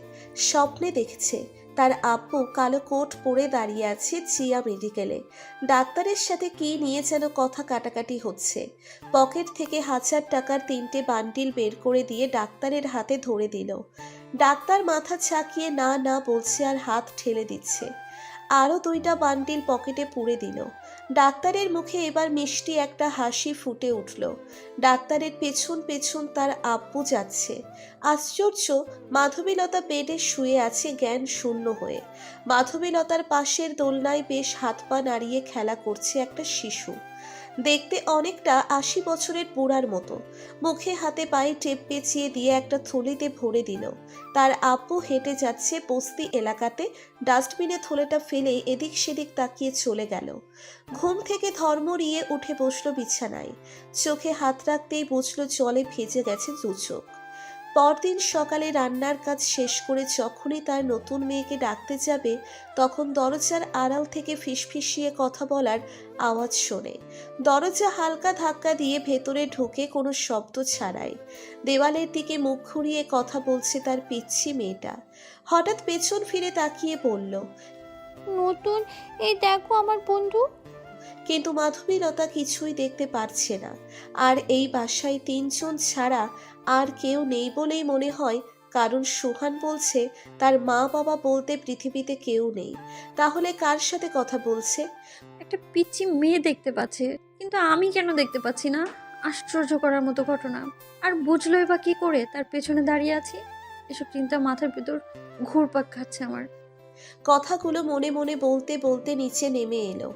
স্বপ্নে দেখছে তার আব্বু কালো কোট পরে দাঁড়িয়ে আছে জিয়া মেডিকেলে। ডাক্তারের সাথে কি নিয়ে যেন কথা কাটাকাটি হচ্ছে। পকেট থেকে 1000 টাকার 3টে বান্ডিল বের করে দিয়ে ডাক্তারের হাতে ধরে দিল। ডাক্তার মাথা ছাকিয়ে না না বলছে আর হাত ঠেলে দিচ্ছে। আরও 2টা বান্ডিল পকেটে পুরে দিল। ডাক্তারের মুখে এবার মিষ্টি একটা হাসি ফুটে উঠল। ডাক্তারের পেছন পেছন তার আব্বু যাচ্ছে। আশ্চর্য, মাধবীলতা বেডে শুয়ে আছে জ্ঞান শূন্য হয়ে। মাধবীলতার পাশের দোলনায় বেশ হাত পা নাড়িয়ে খেলা করছে একটা শিশু। দেখতে অনেকটা ৮০ বছরের বুড়ার মতো। মুখে হাতে পায়ে টেপ পেঁচিয়ে দিয়ে একটা থলিতে ভরে দিল। তার আব্বু হেঁটে যাচ্ছে বস্তি এলাকাতে, ডাস্টবিনে থলেটা ফেলে এদিক সেদিক তাকিয়ে চলে গেল। ঘুম থেকে ধর্মরিয়ে উঠে বসলো বিছানায়। চোখে হাত রাখতেই বুঝলো জলে ভেজে গেছে দু চোখ। পরদিন সকালে রান্নার কাজ শেষ করে যখনই তার নতুন মেয়েকে ডাকতে যাবে, তখন দরজার আড়াল থেকে ফিসফিসিয়ে কথা বলার আওয়াজ শোনে। দরজা হালকা ধাক্কা দিয়ে ভেতরে ঢুকে কোনো শব্দ ছাড়াই দেওয়ালের দিকে মুখ ঘুরিয়ে কথা বলছে তার পিচ্ছি মেয়েটা। হঠাৎ পেছন ফিরে তাকিয়ে বলল, নতুন, এই দেখো আমার বন্ধু। কিন্তু মাধবীলতা কিছুই দেখতে পারছে না। আর এই বাসায় ৩ জন ছাড়া আর কেউ নেই বলেই মনে হয়, কারণ সোহান বলছে তার মা বাবা বলতে পৃথিবীতে কেউ নেই। তাহলে কার সাথে কথা বলছে? একটা পিচ্চি মেয়ে দেখতে পাচ্ছে, কিন্তু আমি কেন দেখতে পাচ্ছি না? আশ্চর্য করার মতো ঘটনা। আর বুঝলোই বা কি করে তার পেছনে দাঁড়িয়ে আছি? এসব চিন্তা মাথার ভিতর ঘুরপাক খাচ্ছে আমার। কথাগুলো মনে মনে বলতে বলতে নিচে নেমে এলো।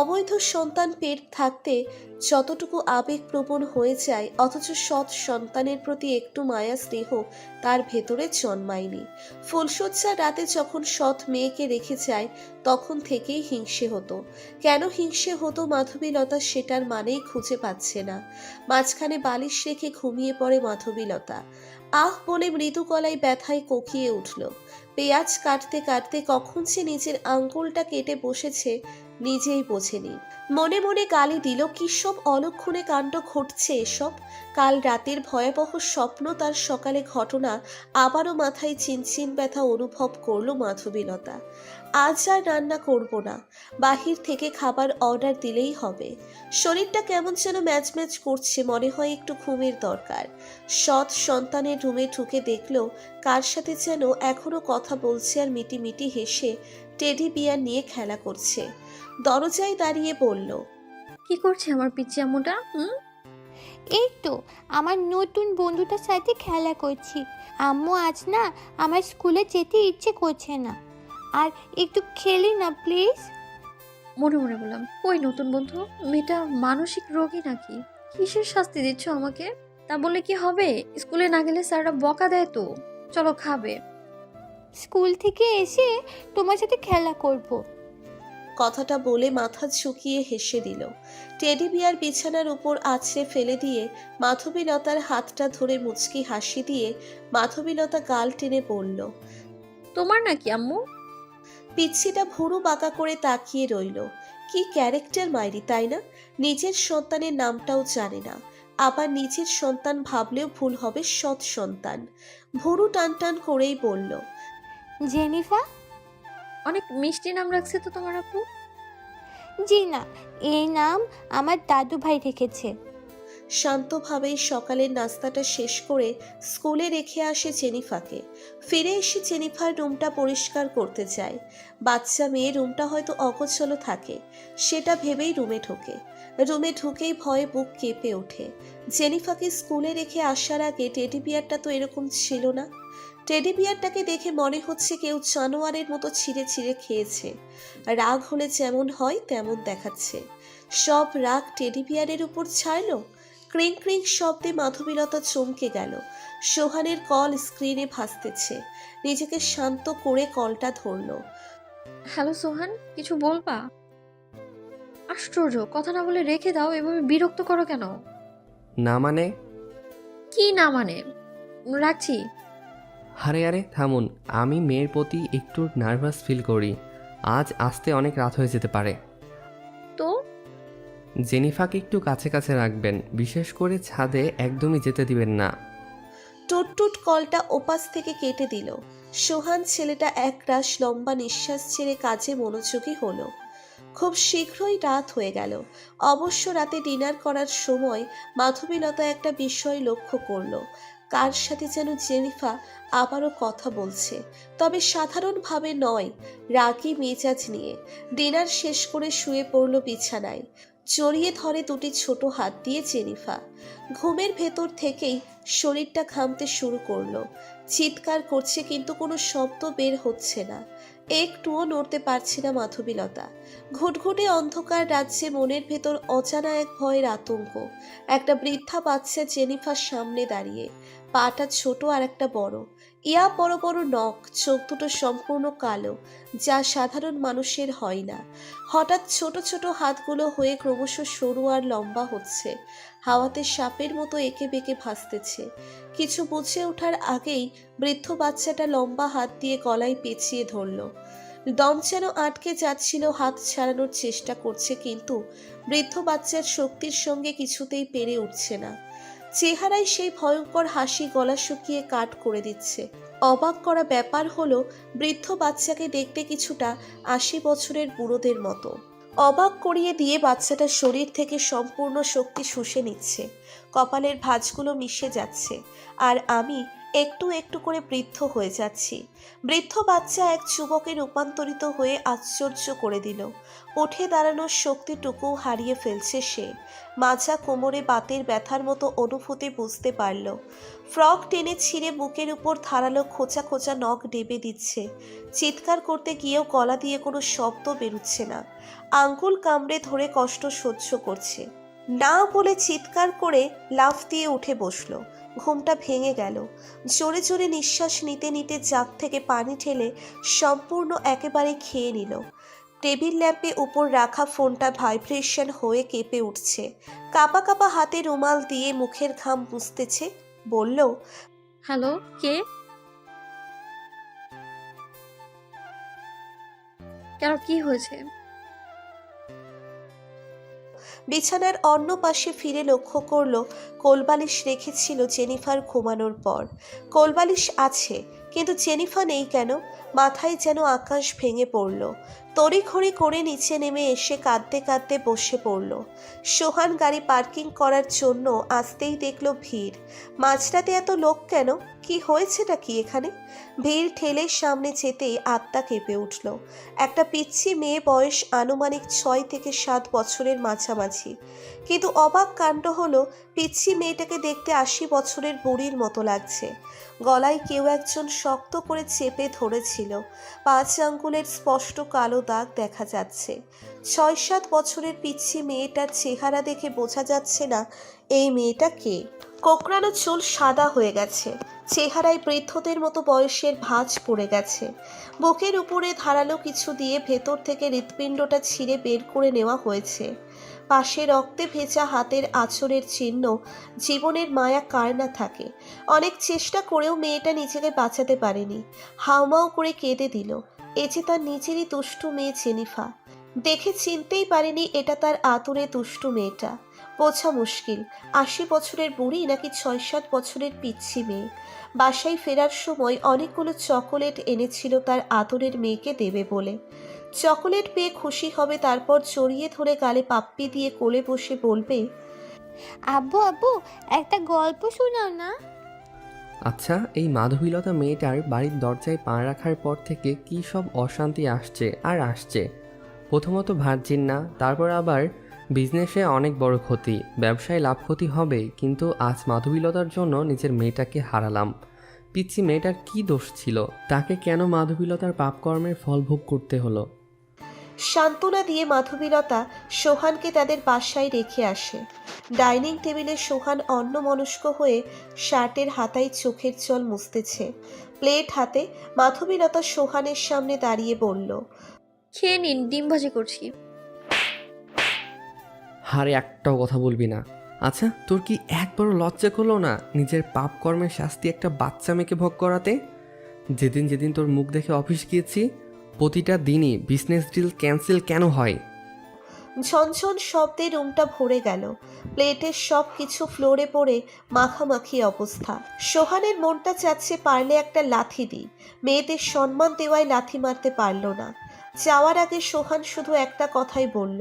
অবৈধ সন্তান পেট থাকতে যতটুকু আবেগপ্রবণ হয়ে যায়, অথচ সৎ সন্তানের প্রতি একটু মায়া স্নেহ তার ভেতরে জন্মায়নি। ফুলশয্যার রাতে যখন সৎ মেয়েকে রেখে যায়, তখন থেকেই হিংসে হতো। কেন হিংসে হতো মাধবীলতা সেটার মানেই খুঁজে পাচ্ছে না। মাঝখানে বালিশ রেখে ঘুমিয়ে পড়ে মাধবীলতা। আহ বলে মৃদু গলায় ব্যথায় কোকিয়ে উঠল। পেঁয়াজ কাটতে কাটতে কখন সে নিজের আঙ্গুলটা কেটে বসেছে নিজেই বোঝেনি। মনে মনে গালি দিল, কি সব অলক্ষণে কাণ্ড ঘটছে এসব। কাল রাতের ভয়াবহ স্বপ্ন, তার সকালে ঘটনা, আবারও মাথায় চিনচিন ব্যথা অনুভব করলো মাধবীলতা। আজ আর রান্না করব না, বাহির থেকে খাবার অর্ডার দিলেই হবে। শরীরটা কেমন যেন ম্যাচ ম্যাচ করছে, মনে হয় একটু ঘুমের দরকার। সৎ সন্তানের রুমে ঢুকে দেখলো কার সাথে যেন এখনো কথা বলছে আর মিটিমিটি হেসে টেডি বিয়ার নিয়ে খেলা করছে। দরজায় দাঁড়িয়ে বলল, কি করছে আমার পিচ্চি আম্মুটা? এই তো আমার নতুন বন্ধুটার সাথে খেলা করছি। আম্মু আজ না আমার স্কুলে যেতে ইচ্ছে করছে না, আর একটু খেলি না প্লিজ। মনে মনে বললাম, কই নতুন বন্ধু? মেয়েটা মানসিক রোগী নাকি? কিসের শাস্তি দিচ্ছ আমাকে? তা বলে কি হবে? স্কুলে না গেলে স্যাররা বকা দেয় তো। চলো খাবে। স্কুল থেকে এসে তোমার সাথে খেলা করব। কথাটা বলে মাথা ঝুঁকিয়ে হেসে দিল। টেডি বিয়ার বিছানার উপর আছড়ে ফেলে দিয়ে মাধবীলতার হাতটা ধরে মুচকি হাসি দিয়ে মাধবীলতা গাল টেনে বলল, তোমার নাকি আম্মু? পিচ্ছিটা ভুরু বাঁকা করে তাকিয়ে রইল। কি ক্যারেক্টার মাইরি, তাই না? নিজের সন্তানের নামটাও জানে না, আবার নিজের সন্তান ভাবলেও ভুল হবে সৎ সন্তান। ভুরু টান টান করেই বলল, জেনিফা। অনেক মিষ্টি নাম রাখছে তো তোমার আপু। জি না, এই নাম আমার দাদু ভাই রেখেছে। শান্তভাবেই সকালের নাস্তাটা শেষ করে স্কুলে রেখে আসে জেনিফাকে। ফিরে এসে জেনিফার রুমটা পরিষ্কার করতে যায়। বাচ্চা মেয়ে, রুমটা হয়তো অগোছালো থাকে, সেটা ভেবেই রুমে ঢোকে। রুমে ঢুকেই ভয়ে বুক কেঁপে ওঠে। জেনিফাকে স্কুলে রেখে আসার আগে টেডি বিয়ারটা তো এরকম ছিল না। টেডি বিয়ারটাকে দেখে মনে হচ্ছে কেউ জানোয়ারের মতো ছিঁড়ে ছিঁড়ে খেয়েছে। রাগ হলে যেমন হয় তেমন দেখাচ্ছে। সব রাগ টেডি বিয়ারের উপর ছাড়লো। ক্রিং ক্রিং শব্দে মাধবীলতা চমকে গেল। সোহানের কল স্ক্রিনে ভাসতেছে। নিজেকে শান্ত করে কলটা ধরল। হ্যালো সোহান, কিছু বলবা? আশ্চর্য, কথা না বলে রেখে দাও, এভাবে বিরক্ত করো কেন? না মানে? কি না মানে? রাখছি। আরে আরে থামুন, আমি মেয়ের প্রতি একটু নার্ভাস ফিল করি। আজ আসতে অনেক রাত হয়ে যেতে পারে। তো জেনিফাকে একটু কাছে কাছে রাখবেন, বিশেষ করে ছাদে একদমই যেতে দিবেন না। টুট টুট কলটা ওপাশ থেকে কেটে দিল। সোহান ছেলেটা একরাশ লম্বা নিঃশ্বাস ছেড়ে কাজে মনোযোগী হলো। খুব শীঘ্রই রাত হয়ে গেল। অবশ্য রাতে ডিনার করার সময় মাধবীলতা একটা বিষয় লক্ষ্য করলো। কার সাথে যেন জেনিফা আবারও কথা বলছে, তবে সাধারণভাবে নয়, রাগী মেজাজ নিয়ে। ডিনার শেষ করে শুয়ে পড়ল বিছানায়। জড়িয়ে ধরে দুটি ছোট হাত দিয়ে জেনিফা। ঘুমের ভেতর থেকেই শরীরটা ঘামতে শুরু করলো। চিৎকার করছে কিন্তু কোনো শব্দ বের হচ্ছে না। একটুও নড়তে পারছে না মাধবীলতা। ঘুটঘুটে অন্ধকার রাজ্যে মনের ভেতর অজানা এক ভয়ের আতঙ্ক। একটা বৃদ্ধা বাচ্চা জেনিফার সামনে দাঁড়িয়ে, পাটা ছোট আর একটা বড়, ইয়া বড় বড় নখ, চোখ দুটো সম্পূর্ণ কালো, যা সাধারণ মানুষের হয় না। হঠাৎ ছোট ছোট হাতগুলো হয়ে ক্রমশ সরু আর লম্বা হচ্ছে, হাওয়াতে সাপের মতো এঁকে বেঁকে ভাসতেছে। কিছু বুঝে ওঠার আগেই বৃদ্ধ বাচ্চাটা লম্বা হাত দিয়ে গলায় পেঁচিয়ে ধরল। দম যেন আটকে যাচ্ছিল, হাত ছাড়ানোর চেষ্টা করছে, কিন্তু বৃদ্ধ বাচ্চার শক্তির সঙ্গে কিছুতেই পেরে উঠছে না। চেহারায় সেই ভয়ঙ্কর হাসি গলা শুকিয়ে কাঠ করে দিচ্ছে। অবাক করা ব্যাপার হলো, বৃদ্ধ বাচ্চাকে দেখতে কিছুটা ৮০ বছরের বুড়োদের মতো। অবাক করিয়ে দিয়ে বাচ্চাটার শরীর থেকে সম্পূর্ণ শক্তি শুষে নিচ্ছে, কপালের ভাঁজগুলো মিশে যাচ্ছে, আর আমি একটু একটু করে বৃদ্ধ হয়ে যাচ্ছি। বৃদ্ধ বাচ্চা এক যুবকে রূপান্তরিত হয়ে আশ্চর্য করে দিল। উঠে দাঁড়ানোর শক্তিটুকু হারিয়ে ফেলছে সে। মাজা কোমরে বাতের ব্যথার মতো অনুভূতি বুঝতে পারল। ফ্রক টেনে ছিঁড়ে বুকের উপর ধারালো খোঁচা খোঁচা নখ ডেবে দিচ্ছে। চিৎকার করতে গিয়েও গলা দিয়ে কোনো শব্দ বেরুচ্ছে না। আঙ্গুল কামড়ে ধরে কষ্ট সহ্য করছে। না বলে চিৎকার করে লাফ দিয়ে উঠে বসলো। ঘুমটা ভেঙে গেল। জোরে জোরে নিঃশ্বাস নিতে নিতে জাগ থেকে পানি ঢেলে সম্পূর্ণ একেবারে খেয়ে নিল। টেবিল ল্যাম্পে উপর রাখা ফোনটা ভাইব্রেশন হয়ে কেঁপে উঠছে। কাঁপা কাঁপা হাতে রুমাল দিয়ে মুখের ঘাম মুছতেছে। বলল, হ্যালো, কে? কেন, কি হয়েছে? বিছানার অন্য পাশে ফিরে লক্ষ্য করলো কোলবালিশ রেখেছিল জেনিফার ঘুমানোর পর। কোলবালিশ আছে, কিন্তু জেনিফা নেই কেন? মাথায় যেন আকাশ ভেঙে পড়ল। তড়িঘড়ি করে নিচে নেমে এসে কাঁদতে কাঁদতে বসে পড়ল। সোহান গাড়ি পার্কিং করার জন্য আসতেই দেখলো ভিড়। মাঝরাতে এত লোক কেন? কি হয়েছেটা কি এখানে? ভিড় ঠেলে সামনে যেতেই আত্মা কেঁপে উঠল। একটা পিচ্ছি মেয়ে, বয়স আনুমানিক ৬ থেকে ৭ বছরের মাঝামাঝি। কিন্তু অবাক কাণ্ড হলো, পিচ্ছি মেয়েটাকে দেখতে ৮০ বছরের বুড়ির মতো লাগছে। গলায় কেউ একজন শক্ত করে চেপে ধরেছিল। ৫ আঙ্গুলের স্পষ্ট কালো দাগ দেখা যাচ্ছে। ৬-৭ বছরের পিচ্ছি মেয়েটার চেহারা দেখে বোঝা যাচ্ছে না এই মেয়েটা কে। কোঁকড়ানো চুল সাদা হয়ে গেছে, চেহারায় বৃদ্ধদের মতো বয়সের ভাঁজ পড়ে গেছে। বুকের উপরে ধারালো কিছু দিয়ে ভেতর থেকে হৃৎপিণ্ডটা ছিঁড়ে বের করে নেওয়া হয়েছে। পাশে রক্তে ভেজা হাতের আঁচড়ের চিহ্ন। জীবনের মায়া কার না থাকে। অনেক চেষ্টা করেও মেয়েটা নিজেকে বাঁচাতে পারেনি। হাউমাউ করে কেঁদে দিল। এ যে তার নিজেরই দুষ্টু মেয়ে জেনিফা। দেখে চিনতেই পারেনি এটা তার আদুরে দুষ্টু মেয়েটা। বোঝা মুশকিল ৮০ বছরের বুড়ি নাকি ৬-৭ বছরের পিচ্ছি মেয়ে। বাসায় ফেরার সময় অনেকগুলো চকোলেট এনেছিল তার আদরের মেয়েকে দেবে বলে। চকোলেট পেয়ে খুশি হবে, তারপর জড়িয়ে ধরে গালে পাপ্পি দিয়ে কোলে বসে বলবে, আব্বু আব্বু একটা গল্প শোনাও না। আচ্ছা, এই মাধবীলতা মেয়েটার বাড়ির দরজায় পা রাখার পর থেকে কী সব অশান্তি আসছে আর আসছে। প্রথমত ভার্জিন না, তারপর আবার বিজনেসে অনেক বড় ক্ষতি, ব্যবসায় লাভ ক্ষতি হবে, কিন্তু আজ মাধবীলতার জন্য নিজের মেয়েটাকে হারালাম। পিচ্ছি মেয়েটার কি দোষ ছিল? তাকে কেন মাধবীলতার পাপকর্মের ফল ভোগ করতে হলো? সান্ত্বনা দিয়ে মাধবীলতা সোহানকে তাদের বাসায় রেখে আসে। ডাইনিং টেবিলে সোহান অন্যমনস্ক হয়ে শার্টের হাতায় চোখের জল মুছতেছে। প্লেট হাতে মাধবীলতা সোহানের সামনে দাঁড়িয়ে বলল, খেয়ে নিন, ডিম ভাজি করছি। হারে একটাও কথা বলবি না। আচ্ছা, তোর কি একবারও লজ্জা করলো না নিজের পাপ কর্মের শাস্তি একটা বাচ্চা মেয়েকে ভোগ করাতে? যেদিন যেদিন তোর মুখ দেখে অফিস গিয়েছি, প্রতিটা দিনই বিজনেস ডিল ক্যান্সেল কেন হয়? ঝনঝন শব্দে রুমটা ভরে গেল। প্লেটের সব কিছু ফ্লোরে পড়ে মাখামাখি অবস্থা। সোহানের মনটা চাচ্ছে পারলে একটা লাথি দিই। মেয়েদের সম্মান দেওয়ায় লাথি মারতে পারল না। যাওয়ার আগে সোহান শুধু একটা কথাই বলল,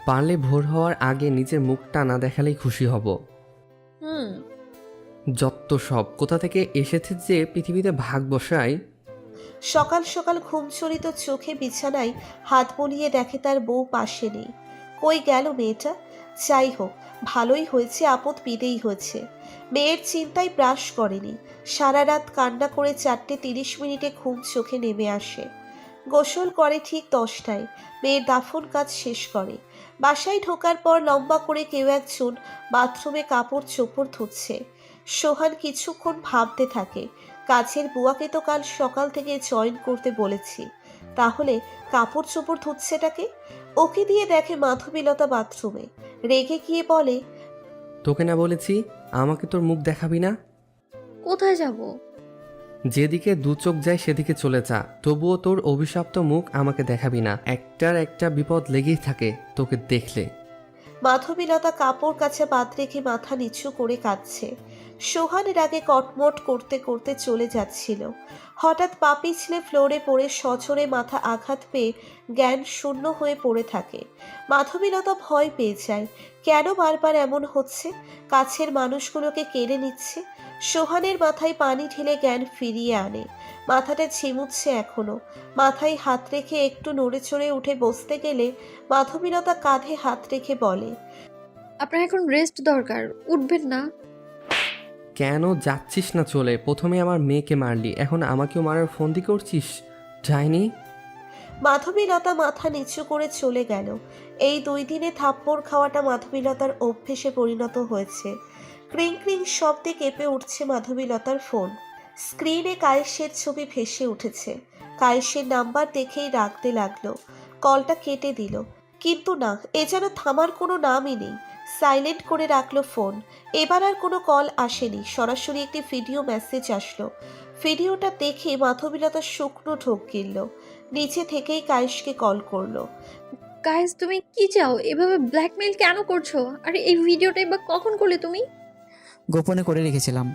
পারলে ভোর হওয়ার আগে নিজের মুখটা না দেখালেই খুশি হব। হুম। যত সব কোথা থেকে এসেছে যে পৃথিবীতে ভাগ বসায়। সকাল সকাল ঘুমচড়িত চোখে বিছানায় হাত বলিয়ে দেখে তার বউ পাশে নেই। কই গেল মেয়েটা? যাই হোক, ভালোই হয়েছে, আপদ বিদেই হয়েছে। মেয়ের চিন্তায় ব্রাশ করেনি। সারা রাত কান্না করে 4:30 ঘুম চোখে নেমে আসে। গোসল করে ঠিক 10টায়। মেয়ের দাফন কাজ শেষ করে। বাসায় ঢোকার পর লম্বা করে কেউ একজন বাথরুমে কাপড় চোপড় ধুচ্ছে। সোহান কিছুক্ষণ ভাবতে থাকে, কাছের বুয়াকে তো কাল সকাল থেকে জয়েন করতে বলেছি, তাহলে কাপড় চোপড় ধুচ্ছেটাকে? ওকে দিয়ে দেখে মাধবীলতা বাথরুমে। রেগে গিয়ে বলে, তোকে না বলেছি আমাকে তোর মুখ দেখাবি না? কোথায় যাব? যেদিকে দু চোখ যায় সেদিকে চলে যা, তবুও তোর অভিশপ্ত মুখ আমাকে দেখাবি না। একটার একটা বিপদ লেগেই থাকে তোকে দেখলে। মাধবীলতা কাপড় কাছে বাদ রেখে মাথা নিচু করে কাঁদছে। সোহানের আগে কটমট করতে করতে চলে যাচ্ছিল। হঠাৎ পা পিছলে ফ্লোরে পড়ে সজোরে মাথা আঘাত পেয়ে জ্ঞান শূন্য হয়ে পড়ে থাকে। মাধবীলতা ভয় পেয়ে যায়। কেন বারবার এমন হচ্ছে? কাছের মানুষগুলোকে কেড়ে নিচ্ছে। সোহানের মাথায় পানি ঢেলে জ্ঞান ফিরিয়ে আনে। মাথাটা ঝিমুচ্ছে এখনো। মাথায় হাত রেখে একটু নড়ে চড়ে উঠে বসতে গেলে মাধবীলতা কাঁধে হাত রেখে বলে, আপনার এখন রেস্ট দরকার, উঠবেন না? কেন যাচ্ছিস না চলে? প্রথমে আমার মেয়েকে মারলি, এখন আমাকেও মারার ফন্দি করছিস? যায়নি। মাধবীলতা মাথা নিচু করে চলে গেল। এই 2 দিনে থাপ্পড় খাওয়াটা মাধবীলতার অভ্যেসে পরিণত হয়েছে। ক্রিং ক্রিং শব্দে কেঁপে উঠছে মাধবীলতার ফোন। স্ক্রিনে কায়েসের ছবি ভেসে উঠেছে। কায়েসের নাম্বার দেখেই রাখতে লাগলো। কলটা কেটে দিল, কিন্তু না, এ যেন থামার কোনো নামই নেই। সাইলেন্ট করে রাখলো ফোন। এবার আর কোনো কল আসেনি, সরাসরি একটি ভিডিও মেসেজ আসলো। ভিডিওটা দেখে মাধবীলতা শুকনো ঢোক গিলল। নিচে থেকেই কায়েসকে কল করলো। গাইস, তুমি কি চাও? এভাবে ব্ল্যাকমেইল কেন করছো? আর এই ভিডিওটাই বা কখন করলে তুমি? গোপনে করে রেখেছিলাম,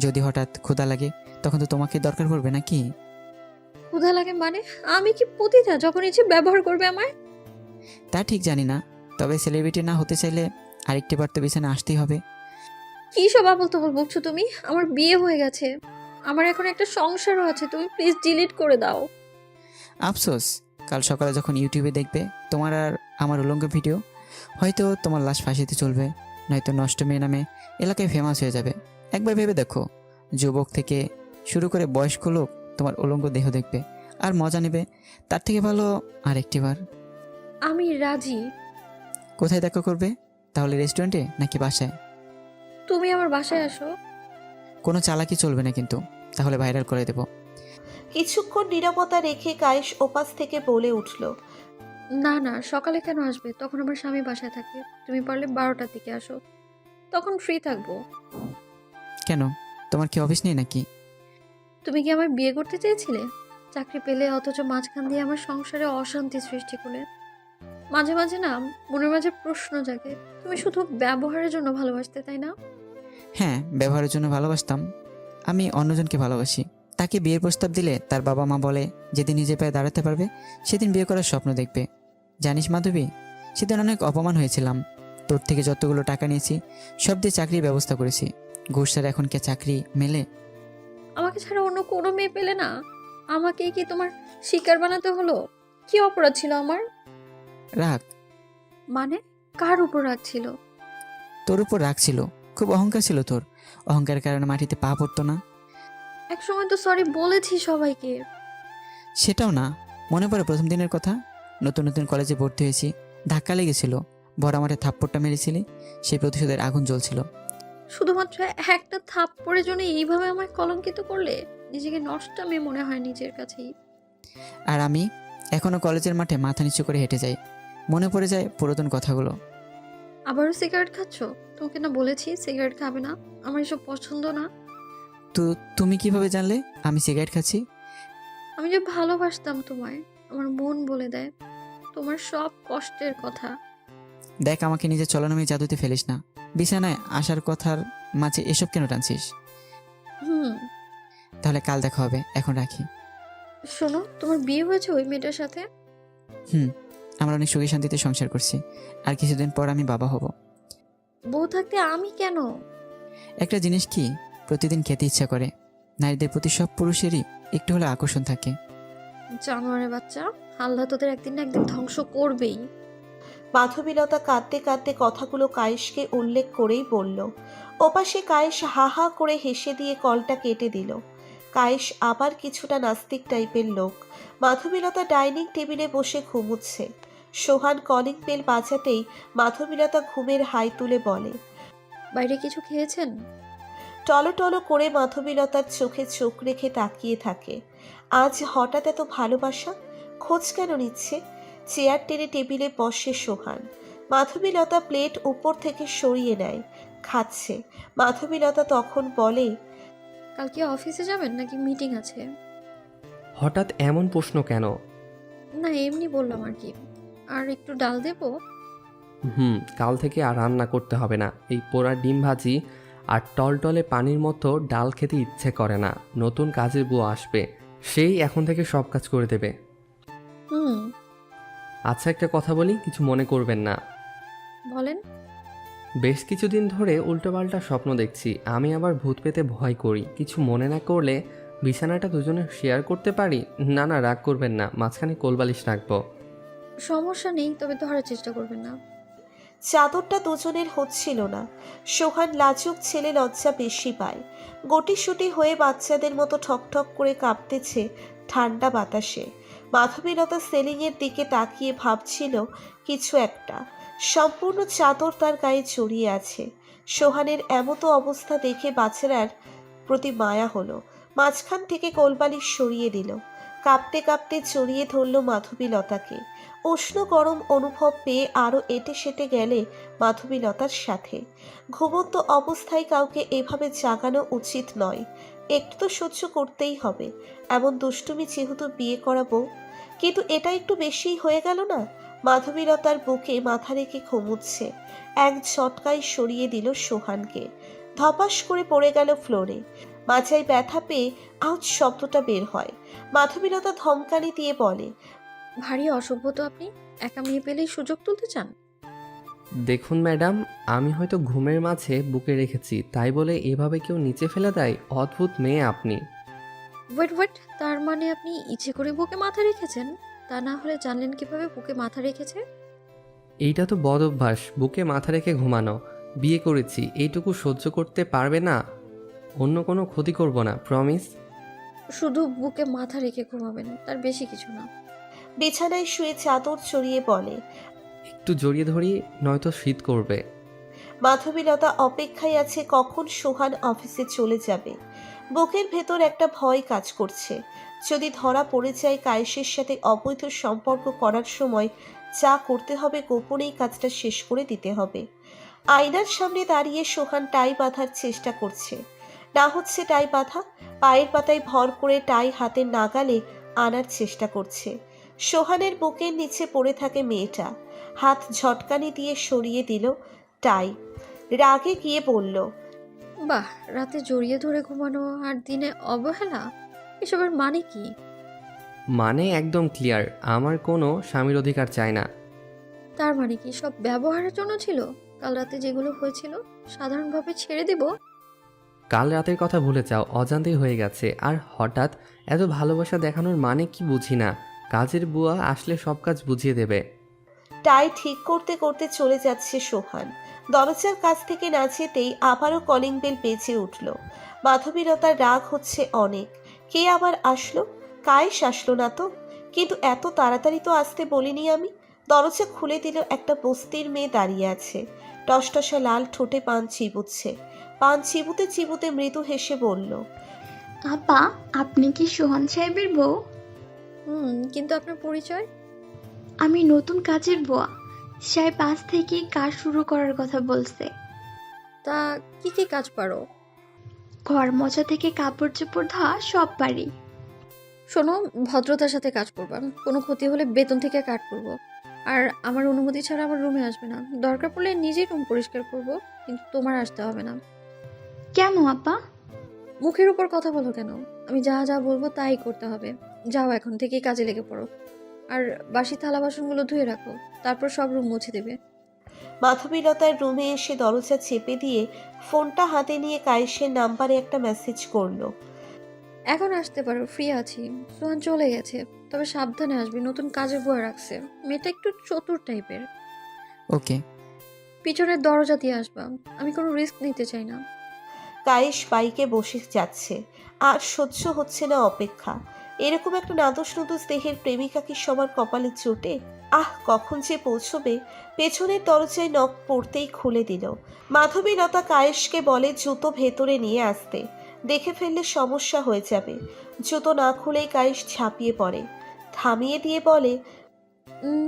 যদি হঠাৎ ক্ষুধা লাগে তখন তো তোমাকে দরকার পড়বে নাকি? ক্ষুধা লাগে মানে? আমি কি পতিতা যখন ইচ্ছে ব্যবহার করবে আমায়? তা ঠিক জানি না, তবে সেলিব্রিটি না হতে চাইলে আরেকটি বার তো বিছানা আসতেই হবে। কি সব আবল তাবল বকছো তুমি? আমার বিয়ে হয়ে গেছে, আমার এখন একটা সংসারও আছে, তুমি প্লিজ ডিলিট করে দাও। আফসোস, কাল সকালে যখন ইউটিউবে দেখবে তোমার আর আমার উলঙ্গ ভিডিও, হয়তো তোমার লাশ ফাঁসিতে চলবে, নয়তো নষ্ট মেয়ে নামে এলাকায় ফেমাস হয়ে যাবে। একবার ভেবে দেখো, যুবক থেকে শুরু করে বয়স্ক লোক তোমার উলঙ্গ দেহ দেখবে আর মজা নেবে। তার থেকে ভালো আরেকটি বার। আমি রাজি। কোথায় দেখা করবে তাহলে, রেস্টুরেন্টে নাকি বাসায়? তুমি আমার বাসায় আসো। কোনো চালাকি চলবে না কিন্তু, তাহলে ভাইরাল করে দেব। কিছুক্ষণ নীরবতা রেখে কায়েস ওপাশ থেকে বলে উঠল, না না, সকালে কেন আসবে? তখন আমার স্বামী বাসায় থাকে। তুমি পারলে 12টার দিকে আসো, তখন ফ্রি থাকবো। কেন, তোমার কি অফিস নেই নাকি? তুমি কি আমায় বিয়ে করতে চেয়েছিলে? চাকরি পেলে অথচ মাঝখান দিয়ে আমার সংসারে অশান্তি সৃষ্টি করলে। মাঝে মাঝে না মনের মাঝে প্রশ্ন জাগে, তুমি শুধু ব্যবহারের জন্য ভালোবাসতে, তাই না? হ্যাঁ, ব্যবহারের জন্য ভালোবাসতাম। আমি অন্যজনকে ভালোবাসি। তাকে বিয়ের প্রস্তাব দিলে তার বাবা মা বলে যেদিন নিজে পায়ে দাঁড়াতে পারবে সেদিন বিয়ে করার স্বপ্ন দেখবে। জানিস মাধবী, সেদিন অনেক অপমান হয়েছিলাম। তোর থেকে যতগুলো টাকা নিয়েছি সব দিয়ে চাকরির ব্যবস্থা করেছি। ঘুষ ছাড়া এখন কে চাকরি মেলে? আমাকে ছাড়া অন্য কোনো মেয়ে পেলে না? আমাকে কি তোমার শিকার বানাতে হলো? কি অপরাধ ছিল আমার? রাগ। মানে কার উপর রাগ ছিল? তোর উপর রাগ ছিল, খুব অহংকার ছিল তোর। অহংকারের কারণে মাটিতে পা পড়তো না। এক সময় তো সরি বলেছি সবাইকে। সেটাও না, মনে পড়ে প্রথম দিনের কথা? নতুন নতুন কলেজে ভর্তি হয়েছি, ধাক্কা লেগেছিল, ভরা মাঠে থাপ্পড়টা মেরেছিলি, সেই প্রতিশোধের আগুন জ্বলছিল। শুধুমাত্র একটা থাপ্পড়ের জন্য এইভাবে আমায় কলঙ্কিত করলে? নিজেকে নষ্ট মেয়ে মনে হয় নিজের কাছেই। আর আমি এখনো কলেজের মাঠে মাথা নিচু করে হেঁটে যাই, মনে পড়ে যায় পুরাতন কথাগুলো। আবারও সিগারেট খাচ্ছ? তোমাকে না বলেছি সিগারেট খাবে না, আমার এসব পছন্দ না। তো তুমি কিভাবে জানলে আমি সিগারেট খাচ্ছি? আমি যে ভালোবাসতাম তোমায়, আমার মন বলে দেয় তোমার সব কষ্টের কথা। দেখ, আমাকে নিজের চলনামী জাদুতে ফেলিস না। বিছানায় আসার কথার মাঝে এসব কেন টানছিস? হুম, তাহলে কাল দেখা হবে, এখন রাখি। শোনো, তোমার বিয়ে হয়েছে ওই মেয়েটার সাথে? আমরা অনেক সুখী শান্তিতে সংসার করছি, আর কিছুদিন পর আমি বাবা হব। বউ থাকতে আমি কেন? একটা জিনিস কি, প্রতিদিন খেতে ইচ্ছা করে। নারীদের প্রতি সব পুরুষেরই একটু হলে আকর্ষণ থাকে। জানোয়ারের বাচ্চা, আল্লাহ তোদের একদিন না একদিন ধ্বংস করবেই। মাধবীলতা কাঁদতে কাঁদতে কথাগুলো কায়েশকে উল্লেখ করেই বলল। ওপাশে কায়েশ হা হা করে হেসে দিয়ে কলটা কেটে দিল। কায়েশ আবার কিছুটা নাস্তিক টাইপের লোক। মাধবীলতা ডাইনিং টেবিলে বসে ঘুমুচ্ছে। সোহান কলিং বেল বাজাতেই মাধবীলতা ঘুমের হাই তুলে বলে। বাইরে কিছু খেয়েছেন? টলটলো করে মাধবীলতার চোখে চোখ রেখে তাকিয়ে থাকে। আজ হঠাৎ এত ভালোবাসা? খোঁজ কেন নিচ্ছে? চেয়ার টেনে টেবিলে বসে সোহান। মাধবীলতা প্লেট উপর থেকে সরিয়ে নেয়, খাচ্ছে। মাধবীলতা তখন বলে, কাল কি অফিসে যাবেন নাকি মিটিং আছে? হঠাৎ এমন প্রশ্ন কেন? না, এমনি বললাম আর কি। আর একটু ডাল দেবো? কাল থেকে আর রান্না করতে হবে না। এই পোড়া ডিম ভাজি আর টলটলে পানির মতো ডাল খেতে ইচ্ছে করে না। নতুন কাজের বুয়া আসবে, সেই এখন থেকে সব কাজ করে দেবে। হুম। আচ্ছা, একটা কথা বলি, কিছু মনে করবেন না। বলেন। বেশ কিছুদিন ধরে উল্টোপাল্টা স্বপ্ন দেখছি। আমি আবার ভূত পেতে ভয় করি। কিছু মনে না করলে বিছানাটা দুজনে শেয়ার করতে পারি? না না, রাগ করবেন না, মাঝখানে কোলবালিশ রাখবো। সমস্যা নেই, তবে ধরার চেষ্টা করবেন না। চাদরটা দুজনের হচ্ছিল না। সোহান লাজুক ছেলে, লজ্জা বেশি পায়। গটিসুটি হয়ে বাচ্চাদের মতো ঠকঠক করে কাঁপতেছে ঠান্ডা বাতাসে। মাধবীলতা সেলিংয়ের দিকে তাকিয়ে ভাবছিল কিছু একটা। সম্পূর্ণ চাদর তার গায়ে জড়িয়ে আছে। সোহানের এমতো অবস্থা দেখে বাচ্চারার প্রতি মায়া হলো। মাঝখান থেকে কোলবালিশ সরিয়ে দিল। কাঁপতে কাঁপতে জড়িয়ে ধরল মাধবীলতাকে। উষ্ণ গরম অনুভব পেয়ে আরও এটে সেটে গেলে মাধবীলতার সাথে। ঘুমন্ত অবস্থায় কাউকে এভাবে জাগানো উচিত নয়। একটু তো সহ্য করতেই হবে, এমন দুষ্টুমি যেহেতু বিয়ে করাবো। কিন্তু এটা একটু বেশিই হয়ে গেল না? মাধবীলতার বুকে মাথা রেখে ঘুমুচ্ছে। এক ঝটকায় সরিয়ে দিল সোহানকে। ধপাস করে পড়ে গেল ফ্লোরে। মাথায় ব্যথা পেয়ে আউচ শব্দটা বের হয়। মাধবীলতা ধমকানি দিয়ে বলে, ভারী অসভ্য তো আপনি। একা মেয়ে পেলেই সুযোগ তুলতে চান। দেখুন ম্যাডাম, আমি হয়তো ঘুমের মাঝে বুকে রেখেছি, তাই বলে এভাবে কেউ নিচে ফেলে দেয়? অদ্ভুত মেয়ে আপনি। ওয়েট, তার মানে আপনি ইচ্ছে করে বুকে মাথা রেখেছেন? তা না হলে জানলেন কিভাবে বুকে মাথা রেখেছে? এইটা তো বদ অভ্যাস, বুকে মাথা রেখে ঘুমানো। বিয়ে করেছি, এইটুকু সহ্য করতে পারবে না? অন্য কোনো ক্ষতি করব না, প্রমিস। শুধু বুকে মাথা রেখে ঘুমাবেন, তার বেশি কিছু না। বিছানায় শুয়ে চাদর চড়িয়ে বলে। একটু জড়িয়ে ধরি, নয়তো শীত করবে। মাধবীলতা অপেক্ষায় আছে কখন সোহান অফিসে চলে যাবে। বুকের ভেতর একটা ভয় কাজ করছে। যদি ধরা পড়ে যায় কায়েশের সাথে অবৈধ সম্পর্ক করার সময় যা করতে হবে গোপনেই কাজটা শেষ করে দিতে হবে। আয়নার সামনে দাঁড়িয়ে সোহান টাই বাঁধার চেষ্টা করছে। না হচ্ছে টাই বাঁধা। পায়ের পাতায় ভর করে টাই হাতের নাগালে আনার চেষ্টা করছে। সোহানের বুকের নিচে পড়ে থাকে মেয়েটা। হাত ঝটকানি দিয়ে সরিয়ে দিল টাই। রাগে গিয়ে বলল, বাহ, রাতে জড়িয়ে ধরে ঘুমানো আর দিনে অবহেলা, এসবের মানে কি? মানে একদম ক্লিয়ার, আমার কোনো স্বামীর অধিকার চাই না। তার মানে কি সব ব্যবহারের জন্য ছিল? কাল রাতে যেগুলো হয়েছিল সাধারণভাবে ছেড়ে দেব? কাল রাতের কথা ভুলে যাও, অজান্তেই হয়ে গেছে। আর হঠাৎ এত ভালোবাসা দেখানোর মানে কি বুঝি না। কাজের বুয়া আসলে সব কাজ বুঝিয়ে দেবে। টাই ঠিক করতে করতে চলে যাচ্ছে সোহান। দরজার কাছ থেকে না যেতেই আবারও কলিং বেল বেজে উঠল। মাধবীলতার রাগ হচ্ছে অনেক। কে আবার আসলো? কায়েশ আসলো না তো? কিন্তু এত তাড়াতাড়ি তো আসতে বলিনি আমি। দরজা খুলে দিল একটা বস্তির মেয়ে দাঁড়িয়ে আছে। টসটসা লাল ঠোঁটে পান চিবুচ্ছে। পান চিবুতে চিবুতে মৃদু হেসে বলল, আপা, আপনি কি সোহান সাহেবের বউ? কিন্তু আপনার পরিচয়? আমি নতুন কাজের বুয়া। সাহেব আজ থেকে কাজ শুরু করার কথা বলছে। তা কি কি কাজ পারো? ঘর মোছা থেকে কাপড় চোপড় ধোয়া সব পারি। শোনো, ভদ্রতার সাথে কাজ করবা। কোনো ক্ষতি হলে বেতন থেকে কাট করবো। আর আমার অনুমতি ছাড়া আমার রুমে আসবে না। দরকার পড়লে নিজেই রুম পরিষ্কার করব, কিন্তু তোমার আসতে হবে না। কেন আপা? মুখের উপর কথা বলো কেন? আমি যা যা বলবো তাই করতে হবে। যাও, এখন থেকেই কাজে লেগে পড়ো। আর বাসি থালা বাসনগুলো ধুয়ে রাখো, তারপর সব রুম মুছে দেবে। মাধবীলতার রুমে এসে দরজা চেপে দিয়ে ফোনটা হাতে নিয়ে কায়েসের নাম্বারে একটা মেসেজ করলো। এখন আসতে পারো, ফ্রি আছি। সোহান চলে গেছে, তবে সাবধানে আসবি, নতুন কাজের বুয়া রাখছে। মেয়েটা একটু চতুর টাইপের। ওকে। পিছনের দরজা দিয়ে আসবা, আমি কোনো রিস্ক নিতে চাই না। কায়েস বাইকে বসে যাচ্ছে, আর সহ্য হচ্ছে না অপেক্ষা। এরকম একটা নাদুস নুদুস দেহের প্রেমিকা কি সবার কপালে জোটে? কখন যে পৌঁছবে। পেছনের দরজায় নখ পড়তেই খুলে দিল। মাধবীলতা কায়েসকে বলে জুতো ভেতরে নিয়ে আসতে, দেখে ফেললে সমস্যা হয়ে যাবে। জুতো না খুলেই কায়েস ঝাঁপিয়ে পড়ে, থামিয়ে দিয়ে বলে,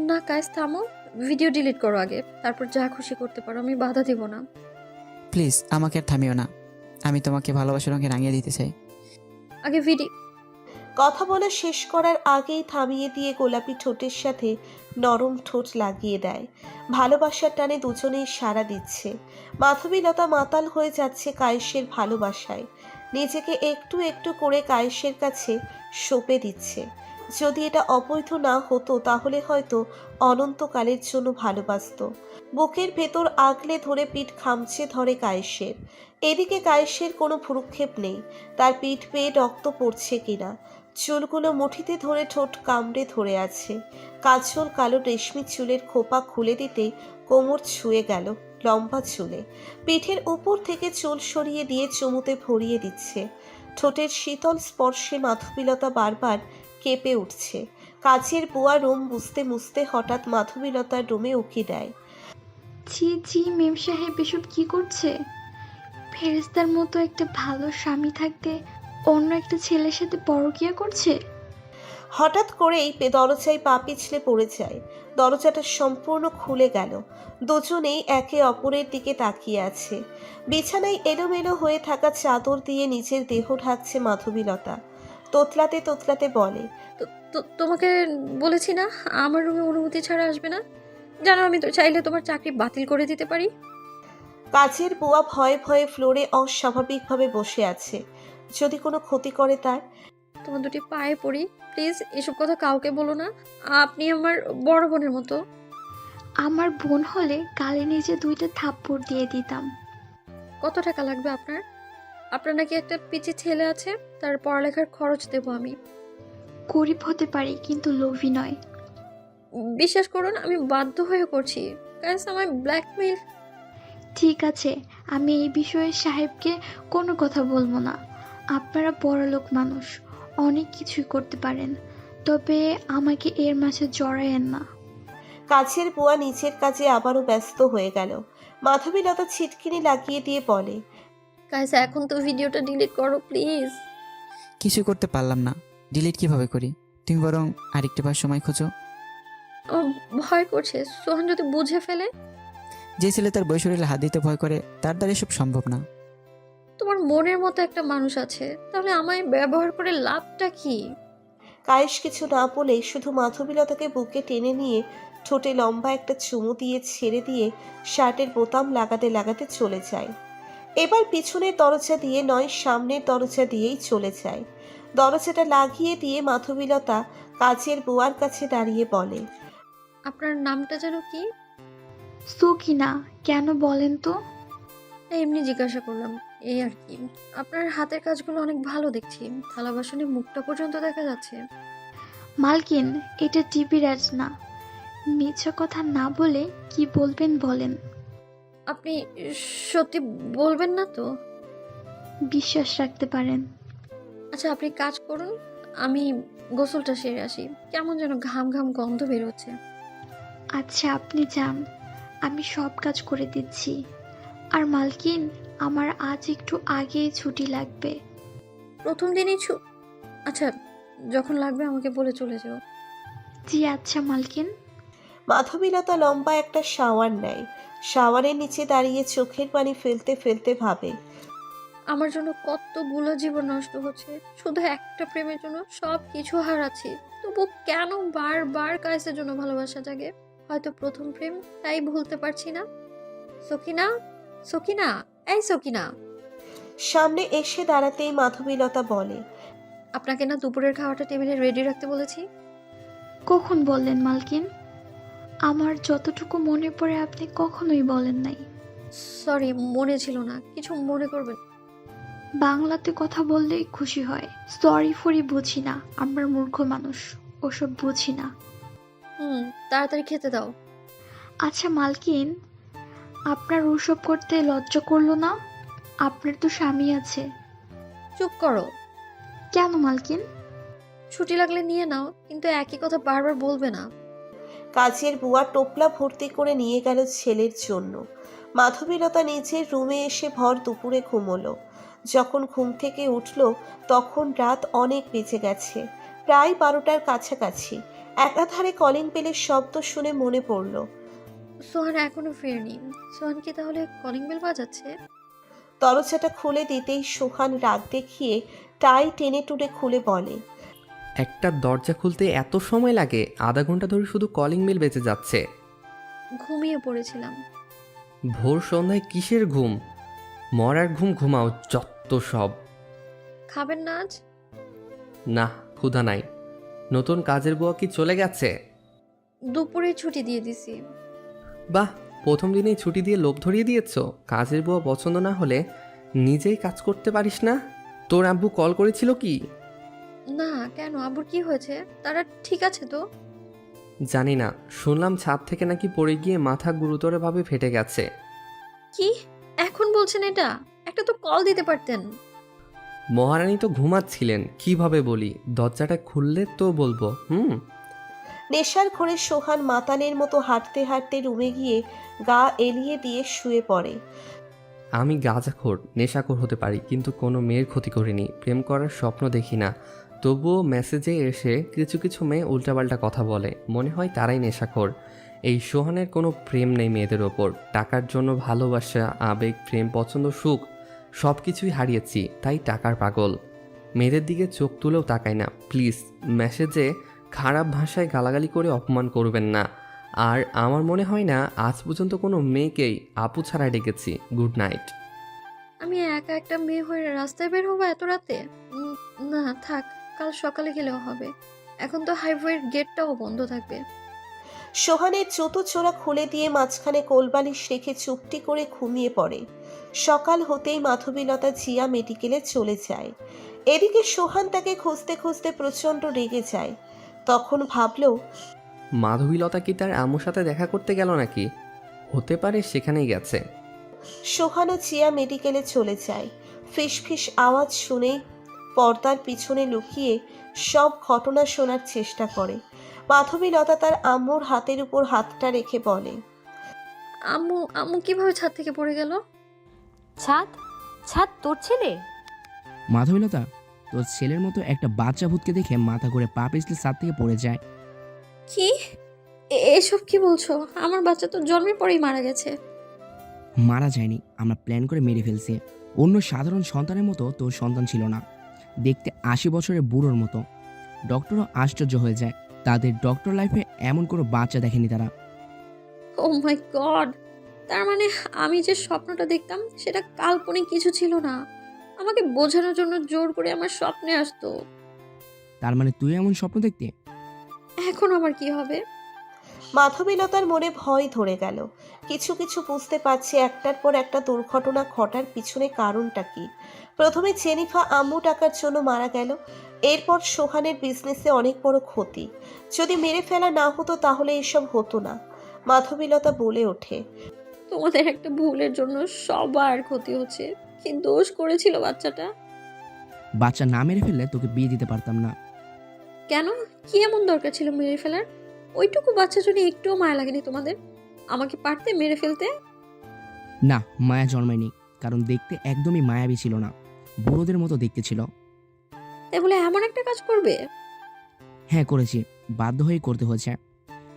না কাজ থামো, ভিডিও ডিলিট করো আগে, তারপর যা খুশি করতে পারো, আমি বাধা দিব না। প্লিজ আমাকে আর থামিও না, আমি তোমাকে ভালোবাসার রঙে রাঙিয়ে দিতে চাই। আগে ভিডিও। কথা বলা শেষ করার আগেই থামিয়ে দিয়ে গোলাপি ঠোঁটের সাথে নরম ঠোঁট লাগিয়ে দেয়। ভালোবাসার টানে দুজনেই সাড়া দিচ্ছে। মাধবীলতা মাতাল হয়ে যাচ্ছে কায়েসের ভালোবাসায়, নিজেকে একটু একটু করে কায়েসের কাছে সঁপে দিচ্ছে। যদি এটা অবৈধ না হতো তাহলে হয়তো অনন্তকালের জন্য ভালোবাসতো। বুকের ভেতর আগলে ধরে পিঠ খামচে ধরে কায়েসের। এদিকে কায়েসের কোনো ভ্রুক্ষেপ নেই, তার পিঠ পেয়ে রক্ত পড়ছে কিনা। চুলগুলো মুঠিতে ধরে ঠোঁট কামড়ে ধরে আছে। কাজল কালো রেশমি চুলের খোপা খুলে দিতেই কোমর ছুঁয়ে গেল লম্বা চুলে। পিঠের উপর থেকে চুল সরিয়ে দিয়ে চুমুতে ভরিয়ে দিচ্ছে। ঠোঁটের শীতল স্পর্শে মাধবীলতা বারবার কেঁপে উঠছে। কাজের বুয়া রুম মুছতে মুছতে হঠাৎ মাধবীলতার রুমে উকি দেয়। জি জি মেম সাহেব, এসব কি করছে? ফেরেশতার মতো একটা ভালো স্বামী থাকতে অন্য একটা ছেলের সাথে পরকীয়া করছে। হঠাৎ করেই দরজায় পা পিছলে পড়ে যায়। দরজাটা সম্পূর্ণ খুলে গেল। দুজনেই একে অপরের দিকে তাকিয়ে আছে। বিছানায় এলোমেলো হয়ে থাকা চাদর দিয়ে নিজের দেহ ঢাকছে মাধবীলতা। তোতলাতে তোতলাতে বলে, তোমাকে বলেছি না আমার রুমে অনুমতি ছাড়া আসবে না। জানো আমি তো চাইলে তোমার চাকরি বাতিল করে দিতে পারি। কাজের বুয়া ভয়ে ভয়ে ফ্লোরে অস্বাভাবিকভাবে বসে আছে। যদি কোনো ক্ষতি করে তার। তোমার দুটি পায়ে পড়ি, প্লিজ এসব কথা কাউকে বলো না। আপনি আমার বড় বোনের মতো। আমার বোন হলে গালে নিজে 2টা থাপ্পড় দিয়ে দিতাম। কত টাকা লাগবে আপনার? আপনার নাকি একটা পিচি ছেলে আছে, তার পড়ালেখার খরচ দেবো আমি। গরিব হতে পারি কিন্তু লোভী নয়। বিশ্বাস করুন আমি বাধ্য হয়ে করছি, কারণ আমায় ব্ল্যাকমেইল। ঠিক আছে, আমি এই বিষয়ে সাহেবকে কোনো কথা বলবো না। আপনারা বড়লোক মানুষ, অনেক কিছুই করতে পারেন, তবে আমাকে এর মাঝে জড়ায়েন না। কাজের বুয়া নিচের কাজে আবারও ব্যস্ত হয়ে গেল। মাধবীলতা ছিটকিনি লাগিয়ে দিয়ে বলে, গাইস এখন তো ভিডিওটা ডিলিট করো প্লিজ। কিছু করতে পারলাম না, ডিলিট কিভাবে করি? তুমি বরং আরেকটু বার সময় খোঁজো। আমার ভয় করছে, সোহান যদি বুঝে ফেলে। যে ছেলে তার বই শরীরে হাত দিতে ভয় করে তার দ্বারা এসব সম্ভব না। তোমার মনের মতো একটা মানুষ আছে, তাহলে আমায় ব্যবহার করে লাভটা কি? কায়েস কিছু না বলে শুধু মাধবীলতাকে বুকে টেনে নিয়ে ঠোঁটে লম্বা একটা চুমু দিয়ে ছেড়ে দিয়ে শার্টের বোতাম লাগাতে লাগাতে চলে যায়। এবার পিছনের দরজা দিয়ে নয়, সামনের দরজা দিয়েই চলে যায়। দরজাটা লাগিয়ে দিয়ে মাধবীলতা কাজের বুয়ার কাছে দাঁড়িয়ে বলে, আপনার নামটা যেন কি? সকিনা। কেন বলেন তো? এমনি জিজ্ঞাসা করলাম, এই আর কি। আপনার হাতের কাজগুলো অনেক ভালো দেখছি, থালা বাসনে মুখটা পর্যন্ত দেখা যাচ্ছে। মালকিন, এটা টিভির অ্যাড না। মিথ্যা কথা না বলে কি বলবেন বলেন। আপনি সত্যি বলবেন না তো? বিশ্বাস রাখতে পারেন। আচ্ছা আপনি কাজ করুন, আমি গোসলটা সেরে আসি, কেমন যেন ঘাম ঘাম গন্ধ বেরোচ্ছে। আচ্ছা আপনি যান, আমি সব কাজ করে দিচ্ছি। আর মালকিন, আমার আজ একটু আগেই ছুটি লাগবে। প্রথম দিনই আচ্ছা যখন লাগবে আমাকে বলে চলে যাও। জি আচ্ছা মালকিন। মাধবীলতা লম্বা একটা শাওয়ার নেয়। শাওয়ারের নিচে দাঁড়িয়ে চোখের পানি ফেলতে ফেলতে ভাবে, আমার জন্য কতগুলো জীবন নষ্ট হচ্ছে, শুধু একটা প্রেমের জন্য সব কিছু হারাচ্ছি, তবু কেন বারবার কায়েসের জন্য ভালোবাসা জাগে? হয়তো প্রথম প্রেম, তাই ভুলতে পারছি না। সকিনা, সকিনা, এই সকিনা। সামনে এসে দাঁড়াতেই মাধবীলতা বলে, আপনাকে না দুপুরের খাওয়াটা টেবিলে রেডি রাখতে বলেছি। কখন বললেন মালকিন? আমার যতটুকু মনে পড়ে আপনি কখনোই বলেন নাই। সরি, মনে ছিল না, কিছু মনে করবেন। বাংলাতে কথা বললেই খুশি হয়। সরি ফরি বুঝি না, আমরা মূর্খ মানুষ, ওসব বুঝি না। তাড়াতাড়ি খেতে দাও। আচ্ছা মালকিন, আপনার ওসব করতে লজ্জা করলো না? আপনার তো স্বামী আছে। চুপ করো। কেন মালকিন? ছুটি লাগলে নিয়ে নাও, কিন্তু একই কথা বারবার বলবে না। কাজের বুয়া টোপলা ভর্তি করে নিয়ে গেল ছেলের জন্য। মাধবীলতা নিজের রুমে এসে ভর দুপুরে ঘুমোলো। যখন ঘুম থেকে উঠল তখন রাত অনেক বেজে গেছে, প্রায় 12টার কাছাকাছি। একাধারে কলিং বেলের শব্দ শুনে মনে পড়ল সোহান এখনো ফেরেনি। সোহান কি তাহলে কলিং বেল বাজাচ্ছে? দরজাটা খুলে দিতেই সোহান রাগ দেখিয়ে টাই টেনে টুনে খুলে বলে, একটা দরজা খুলতে এত সময় লাগে? আধা ঘন্টা ধরে শুধু কলিং বেল বেজে যাচ্ছে। ঘুমিয়ে পড়েছিলাম। ভোর সন্ধ্যায় কিসের ঘুম? মরার ঘুম ঘুমাও যত সব। খাবেন না আজ? না, ক্ষুধা নাই। নতুন কাজের বুয়া কি চলে গেছে? দুপুরে ছুটি দিয়ে দিছি। বাহ, প্রথম দিনেই ছুটি দিয়ে লোভ ধরিয়ে দিয়েছ। কাজের বুয়া পছন্দ না হলে নিজেই কাজ করতে পারিস না? তোর আব্বু কল করেছিল কি? না, কেন? আব্বুর কি হয়েছে? তারা ঠিক আছে তো? জানি না, শুনলাম ছাদ থেকে নাকি পড়ে গিয়ে মাথা গুরুতরভাবে ফেটে গেছে। কি এখন বলছেন এটা? একটা তো কল দিতে পারতেন। মহারানী তো ঘুমাচ্ছিলেন, কিভাবে বলি? দরজাটা খুললে তো বলবো। নেশার ঘরে সোহান মাতালের মতো হাঁটতে হাঁটতে রুমে গিয়ে গা এলিয়ে দিয়ে শুয়ে পড়ে। আমি গাঁজাখোর, নেশাখোর হতে পারি, কিন্তু কোনো মেয়ের ক্ষতি করিনি, প্রেম করার স্বপ্ন দেখি না। তবুও মেসেজে এসে কিছু কিছু মেয়ে উল্টাপাল্টা কথা বলে, মনে হয় তারাই নেশাখোর। এই সোহানের কোনো প্রেম নেই মেয়েদের ওপর। টাকার জন্য ভালোবাসা, আবেগ, প্রেম, পছন্দ, সুখ সব কিছুই হারিয়েছি, তাই টাকার পাগল। মেয়েদের দিকে চোখ তুলেও তাকাই না। প্লিজ মেসেজে খারাপ ভাষায় গালাগালি করে অপমান করবেন না। আর আমার মনে হয় না আজ পর্যন্ত কোনো মেয়েকেই আপু ছাড়া ডেকেছি। Good night. আমি একা একটা মেয়ে হয়ে রাস্তায় বের হবো এত রাতে? না থাক, কাল সকালে গেলেও হবে। এখন তো হাইওয়ের গেটটাও বন্ধ থাকবে। সোহানের জুতো চোরা খুলে দিয়ে মাঝখানে কোলবালিশ রেখে চুপটি করে ঘুমিয়ে পড়ে। সকাল হতেই মাধবীলতা জিয়া মেডিকেলে চলে যায়। এদিকে সোহান তাকে খুঁজতে খুঁজতে প্রচণ্ড রেগে যায়। তখন ভাবল, মাধবীলতা কি তার আম্মুর সাথে দেখা করতে গেল নাকি? হতে পারে সেখানেই গেছে। সোহান ও জিয়া মেডিকেলে চলে যায়। ফিসফিস আওয়াজ শুনে পর্দার পিছনে লুকিয়ে সব ঘটনা শোনার চেষ্টা করে। মাধবীলতা তার আম্মুর হাতের উপর হাতটা রেখে বলে, আম্মু আম্মু কিভাবে ছাদ থেকে পড়ে গেল? ছাদ? ছাদ তোর ছেলে? মাধবীলতা, তোর ছেলের মতো একটা বাচ্চা ভূতকে দেখে মাথা করে পা পিছলে ছাদ থেকে পড়ে যায়। কি এসব কি বলছো? আমার বাচ্চা তো জন্মের পরেই মারা গেছে। মারা যায়নি, আমরা প্ল্যান করে মেরে ফেলছি। অন্য সাধারণ সন্তানের মতো তোর সন্তান ছিল না, দেখতে 80 বছরের বুড়োর মতো। ডক্টরও আশ্চর্য হয়ে যায়, তাদের ডক্টর লাইফে এমন কোনো বাচ্চা দেখেনি তারা। ও মাই গড! তার মানে আমি যে স্বপ্নটা দেখতাম সেটা কাল্পনিক কিছু ছিল না। আমাকে বোঝানোর জন্য জোর করে আমার স্বপ্নে আসতো। তার মানে তুই এমন স্বপ্ন দেখতে? এখন আমার কি হবে? মাধবীলতার মনে ভয় ধরে গেল। কিছু কিছু বুঝতে পারছে একটার পর একটা দুর্ঘটনা ঘটার পিছনে কারণটা কি। প্রথমে জেনিফা আম্মু টাকার জন্য মারা গেল, এরপর সোহানের বিজনেসে অনেক বড় ক্ষতি। যদি মেরে ফেলা না হতো তাহলে এসব হতো না। মাধবীলতা বলে ওঠে, তোমাদের একটা ভুলের জন্য সবার ক্ষতি হচ্ছে। কি দোষ করেছিল বাচ্চাটা? বাচ্চা না মেরে ফেললে তোকে বিয়ে দিতে পারতাম না। কেন? কি এমন দরকার ছিল মেরে ফেলার? ওইটুকু বাচ্চার জন্য একটুও মায়া লাগেনি তোমাদের? আমাকে পারতে মেরে ফেলতে? না, মায়া জন্মায়নি, কারণ দেখতে একদমই মায়াবী ছিল না, বুড়োদের মতো দেখতে ছিল। তাই বলে এমন একটা কাজ করবে? হ্যাঁ করেছি, বাধ্য হয়ে করতে হয়েছে।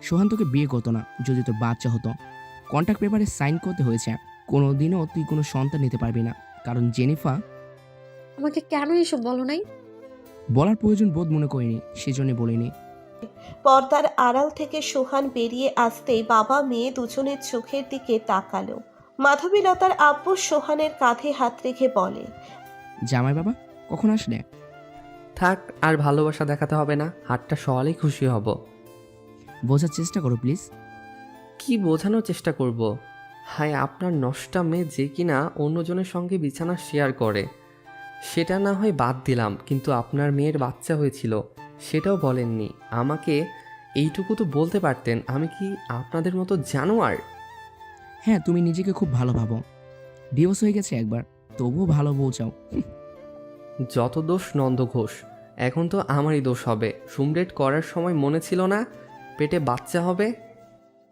সোহান তোকে বিয়ে করতো না যদি তোর বাচ্চা হতো। কন্ট্রাক্ট পেপারে সাইন করতে হয়েছে। কোনোদিনও তুই কোনো সন্তান নিতে পারবি না, কারণ জেনিফা। আমাকে কেন এসব বলো নাই? বলার প্রয়োজন বোধ মনে করিনি, সেজন্য বলিনি। পর্দার আড়াল থেকে সোহান বেরিয়ে আসতেই বাবা মেয়ে দুজনের চোখের দিকে তাকালো। মাধবীলতার আব্বু সোহানের কাঁধে হাত রেখে বলে, জামাই বাবা কখন আসলে? থাক, আর ভালোবাসা দেখাতে হবে না, হাতটা সওয়ালেই খুশি হব। বোঝার চেষ্টা করো প্লিজ। কি বোঝানোর চেষ্টা করব? হায়, আপনার নষ্টা মেয়ে যে কিনা অন্যজনের সঙ্গে বিছানা শেয়ার করে, সেটা না হয় বাদ দিলাম, কিন্তু আপনার মেয়ের বাচ্চা হয়েছিল সেটাও বলেননি আমাকে। এইটুকু তো বলতে পারতেন। আমি কি আপনাদের মতো জানোয়ার? হ্যাঁ, তুমি নিজেকে খুব ভালো ভাবো। ডিভোর্স হয়ে গেছে একবার, তবুও ভালো বউ চাও। যত দোষ নন্দ ঘোষ, এখন তো আমারই দোষ হবে। সুমডেট করার সময় মনে ছিল না পেটে বাচ্চা হবে?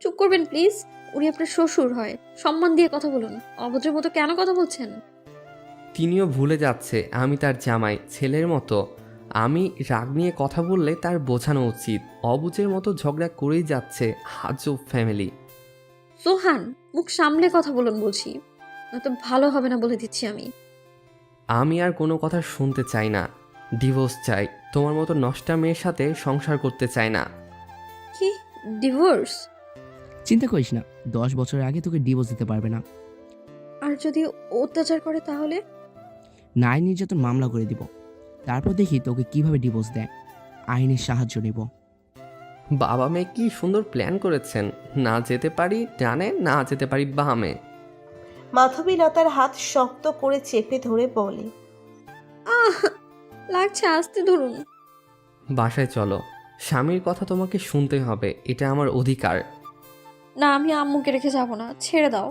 চুপ করবেন প্লিজ। উনি আপনার শ্বশুর হয়, সম্মান দিয়ে কথা বলুন। অভদ্রের মতো কেন কথা বলছেন? তিনিও ভুলে যাচ্ছে আমি তার জামাই, ছেলের মতো। আমি রাগ নিয়ে কথা বললে তার বোঝানো উচিত। অবুঝের মতো ঝগড়া করেই যাচ্ছে। হাজব ফ্যামিলি। সোহান, মুখ সামলে কথা বলুন বলছি, নয়তো ভালো হবে না বলে দিচ্ছি আমি। আমি আর কোনো কথা শুনতে চাই না। ডিভোর্স চাই। তোমার মতো নষ্টা মেয়ের সাথে সংসার করতে চাই না। কি ডিভোর্স? চিন্তা করিস না, 10 বছর আগে তোকে ডিভোর্স দিতে পারবে না। আর যদি অত্যাচার করে তাহলে? নারী নির্যাতন মামলা করে দিব, তারপর দেখি তোকে কিভাবে ডিভোর্স দেয়। আইনের সাহায্য নেব। বাবা মেয়ে কি সুন্দর প্ল্যান করেছেন। না যেতে পারি ডানে, না যেতে পারি বামে। মাধবীলতার হাত শক্ত করে চেপে ধরে বলে, আহ, লাগছে, আস্তে ধরুন। বাসায় চলো। স্বামীর কথা তোমাকে শুনতে হবে, এটা আমার অধিকার। না, আমি আম্মুকে রেখে যাব না, ছেড়ে দাও।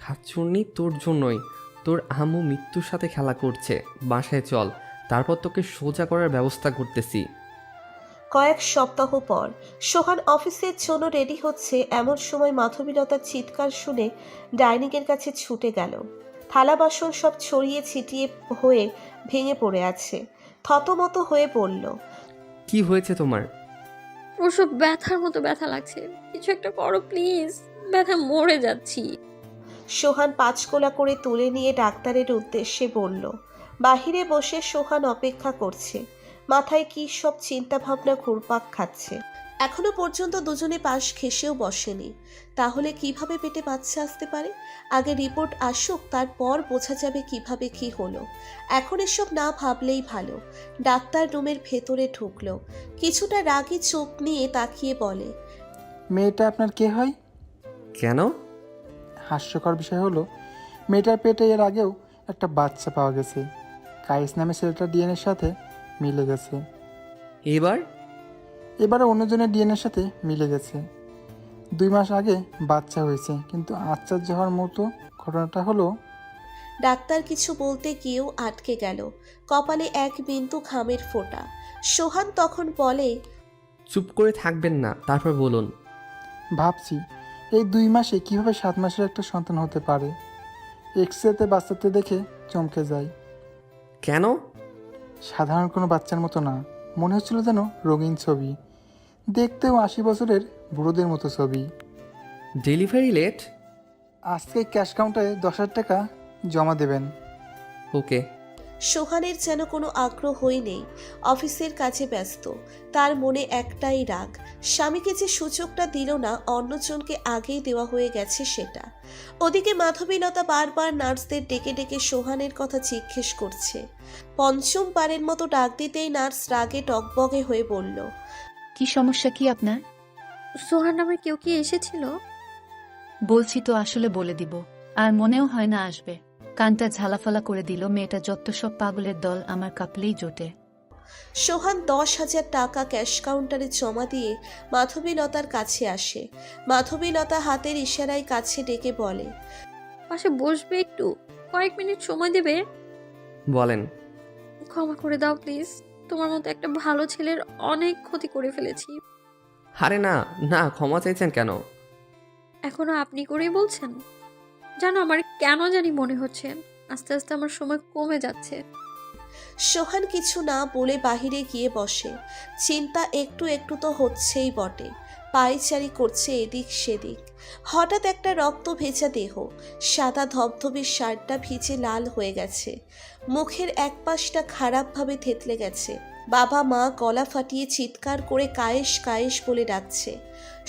খাচ্চুন্নি, তোর জন্যই। তোর আম্মু মৃত্যুর সাথে খেলা করছে। বাসায় চল, তারপর তোকে সোজা করার ব্যবস্থা করতেছি। কয়েক সপ্তাহ পর সোহান অফিসের জন্য রেডি হচ্ছে, এমন সময় মাধবীলতার চিৎকার শুনে ডাইনিংয়ের কাছে ছুটে গেল। থালা বাসন সব ছড়িয়ে ছিটিয়ে হয়ে ভেঙে পড়ে আছে। থতমত হয়ে পড়ল। কি হয়েছে তোমার? প্রসব ব্যথার মতো ব্যথা লাগছে, কিছু একটা করো প্লিজ, ব্যথা মরে যাচ্ছি। সোহান 5 কোলা করে তুলে নিয়ে ডাক্তারের উদ্দেশ্যে বলল। বাহিরে বসে সোহান অপেক্ষা করছে, মাথায় কি সব চিন্তা ভাবনা ঘুরপাক খাচ্ছে। এখনো পর্যন্ত দুজনে পাশ ঘেঁষেও বসেনি। তাহলে কিভাবে পেটে বাচ্চা আসতে পারে? আগে রিপোর্ট আসুক, তারপর বোঝা যাবে কিভাবে কি হলো। এখন এসব না ভাবলেই ভালো। ডাক্তার রুমের ভেতরে ঢুকলো, কিছুটা রাগী চোখ নিয়ে তাকিয়ে বলে, মেয়েটা আপনার কে হয়? কেন? হাস্যকর বিষয় হলো, মেয়েটার পেটে এর আগেও একটা বাচ্চা পাওয়া গেছে। কায়েস নামে ছেলেটার ডিএনএর সাথে মিলে গেছে। এবারে অন্যজনের ডিএনএর সাথে মিলে গেছে। 2 মাস আগে বাচ্চা হয়েছে, কিন্তু আশ্চর্য হওয়ার মতো ঘটনাটা হলো, ডাক্তার কিছু বলতে গিয়েও আটকে গেল, কপালে এক বিন্দু ঘামের ফোঁটা। সোহান তখন বলে, চুপ করে থাকবেন না, তারপর বলুন। ভাবছি এই 2 মাসে কিভাবে 7 মাসের একটা সন্তান হতে পারে। এক্সরেতে বাচ্চাতে দেখে চমকে যায়। কেন? সাধারণ কোনো বাচ্চার মতো না, মনে হচ্ছিল যেন রঙিন ছবি, দেখতেও 80 বছরের বুড়োদের মতো ছবি। Delivery late? আজকে ক্যাশ কাউন্টারে 10,000 টাকা জমা দেবেন। ওকে। সোহানের যেন কোনো আগ্রহই নেই, অফিসের কাজে ব্যস্ত। তার মনে একটাই রাগ, স্বামীকে যে সুযোগটা দিল না, অন্যজনকে আগেই দেওয়া হয়ে গেছে সেটা। ওদিকে মাধবীলতা বারবার নার্সদের ডেকে ডেকে সোহানের কথা জিজ্ঞেস করছে। 5ম বারের মতো ডাক দিতেই নার্স রাগে টকবগে হয়ে বলল, কি সমস্যা কি আপনার? সোহান নামে কেউ কি এসেছিল? বলছি তো, আসলে বলে দিব, আর মনেও হয় না আসবে। কানটা ঝালাফালা করে দিল। মেয়েটা যত সব পাগলের দল আমার কাপলেই জোটে। সোহান 10,000 টাকা ক্যাশ কাউন্টারে জমা দিয়ে মাধবীলতার কাছে আসে। মাধবীলতা হাতের ইশারায় কাছে ডেকে বলে, পাশে বসবে একটু, কয়েক মিনিট সময় দেবে? বলেন। ক্ষমা করে দাও প্লিজ, তোমার মতো একটা ভালো ছেলের অনেক ক্ষতি করে ফেলেছি। আরে না না, ক্ষমা চাইছেন কেন? এখনো আপনি করেই বলছেন? জানো, আমার কেন জানি মনে হচ্ছে আস্তে আস্তে আমার সময় কমে যাচ্ছে। সোহান কিছু না বলে বাহিরে গিয়ে বসে। চিন্তা একটু একটু তো হচ্ছেই বটে, পায়চারি করছে এদিক সেদিক। হঠাৎ একটা রক্ত ভেজা দেহ, সাদা ধবধবে শার্টটা ভিজে লাল হয়ে গেছে, মুখের এক পাশটা খারাপভাবে থেতলে গেছে। বাবা মা গলা ফাটিয়ে চিৎকার করে কায়েস কায়েস বলে ডাকছে।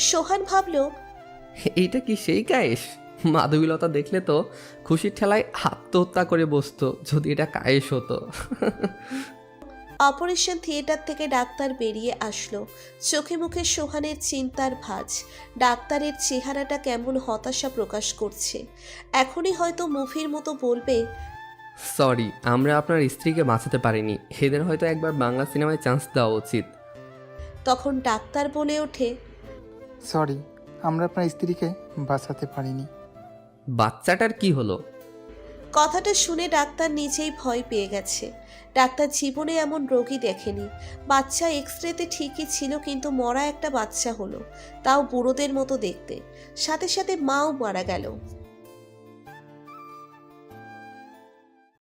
সোহান ভাবল, এইটা কি সেই কায়েস? মাধবীলতা দেখলে তো খুশির ঠেলায় আত্মহত্যা করে বসতো যদি এটা কায়েস হতো। অপারেশন থিয়েটার থেকে ডাক্তার বেরিয়ে আসলো, চোখে মুখে সোহানের চিন্তার ভাঁজ। ডাক্তারের চেহারাটা কেমন হতাশা প্রকাশ করছে। এখনই হয়তো মুভির মতো বলবে, সরি, আমরা আপনার স্ত্রীকে বাঁচাতে পারিনি, এদের হয়তো একবার বাংলা সিনেমায় চান্স দেওয়া উচিত। তখন ডাক্তার বলে ওঠে, সরি, আমরা আপনার স্ত্রীকে বাঁচাতে পারিনি। বাচ্চাটার কি হলো? কথাটা শুনে ডাক্তার নিজেই ভয় পেয়ে গেছে। ডাক্তার জীবনে এমন রোগী দেখেনি। বাচ্চা এক্সরেতে ঠিকই ছিল, কিন্তু মরা একটা বাচ্চা হলো, তাও বুড়োদের মতো দেখতে। সাথে সাথে মাও মারা গেল।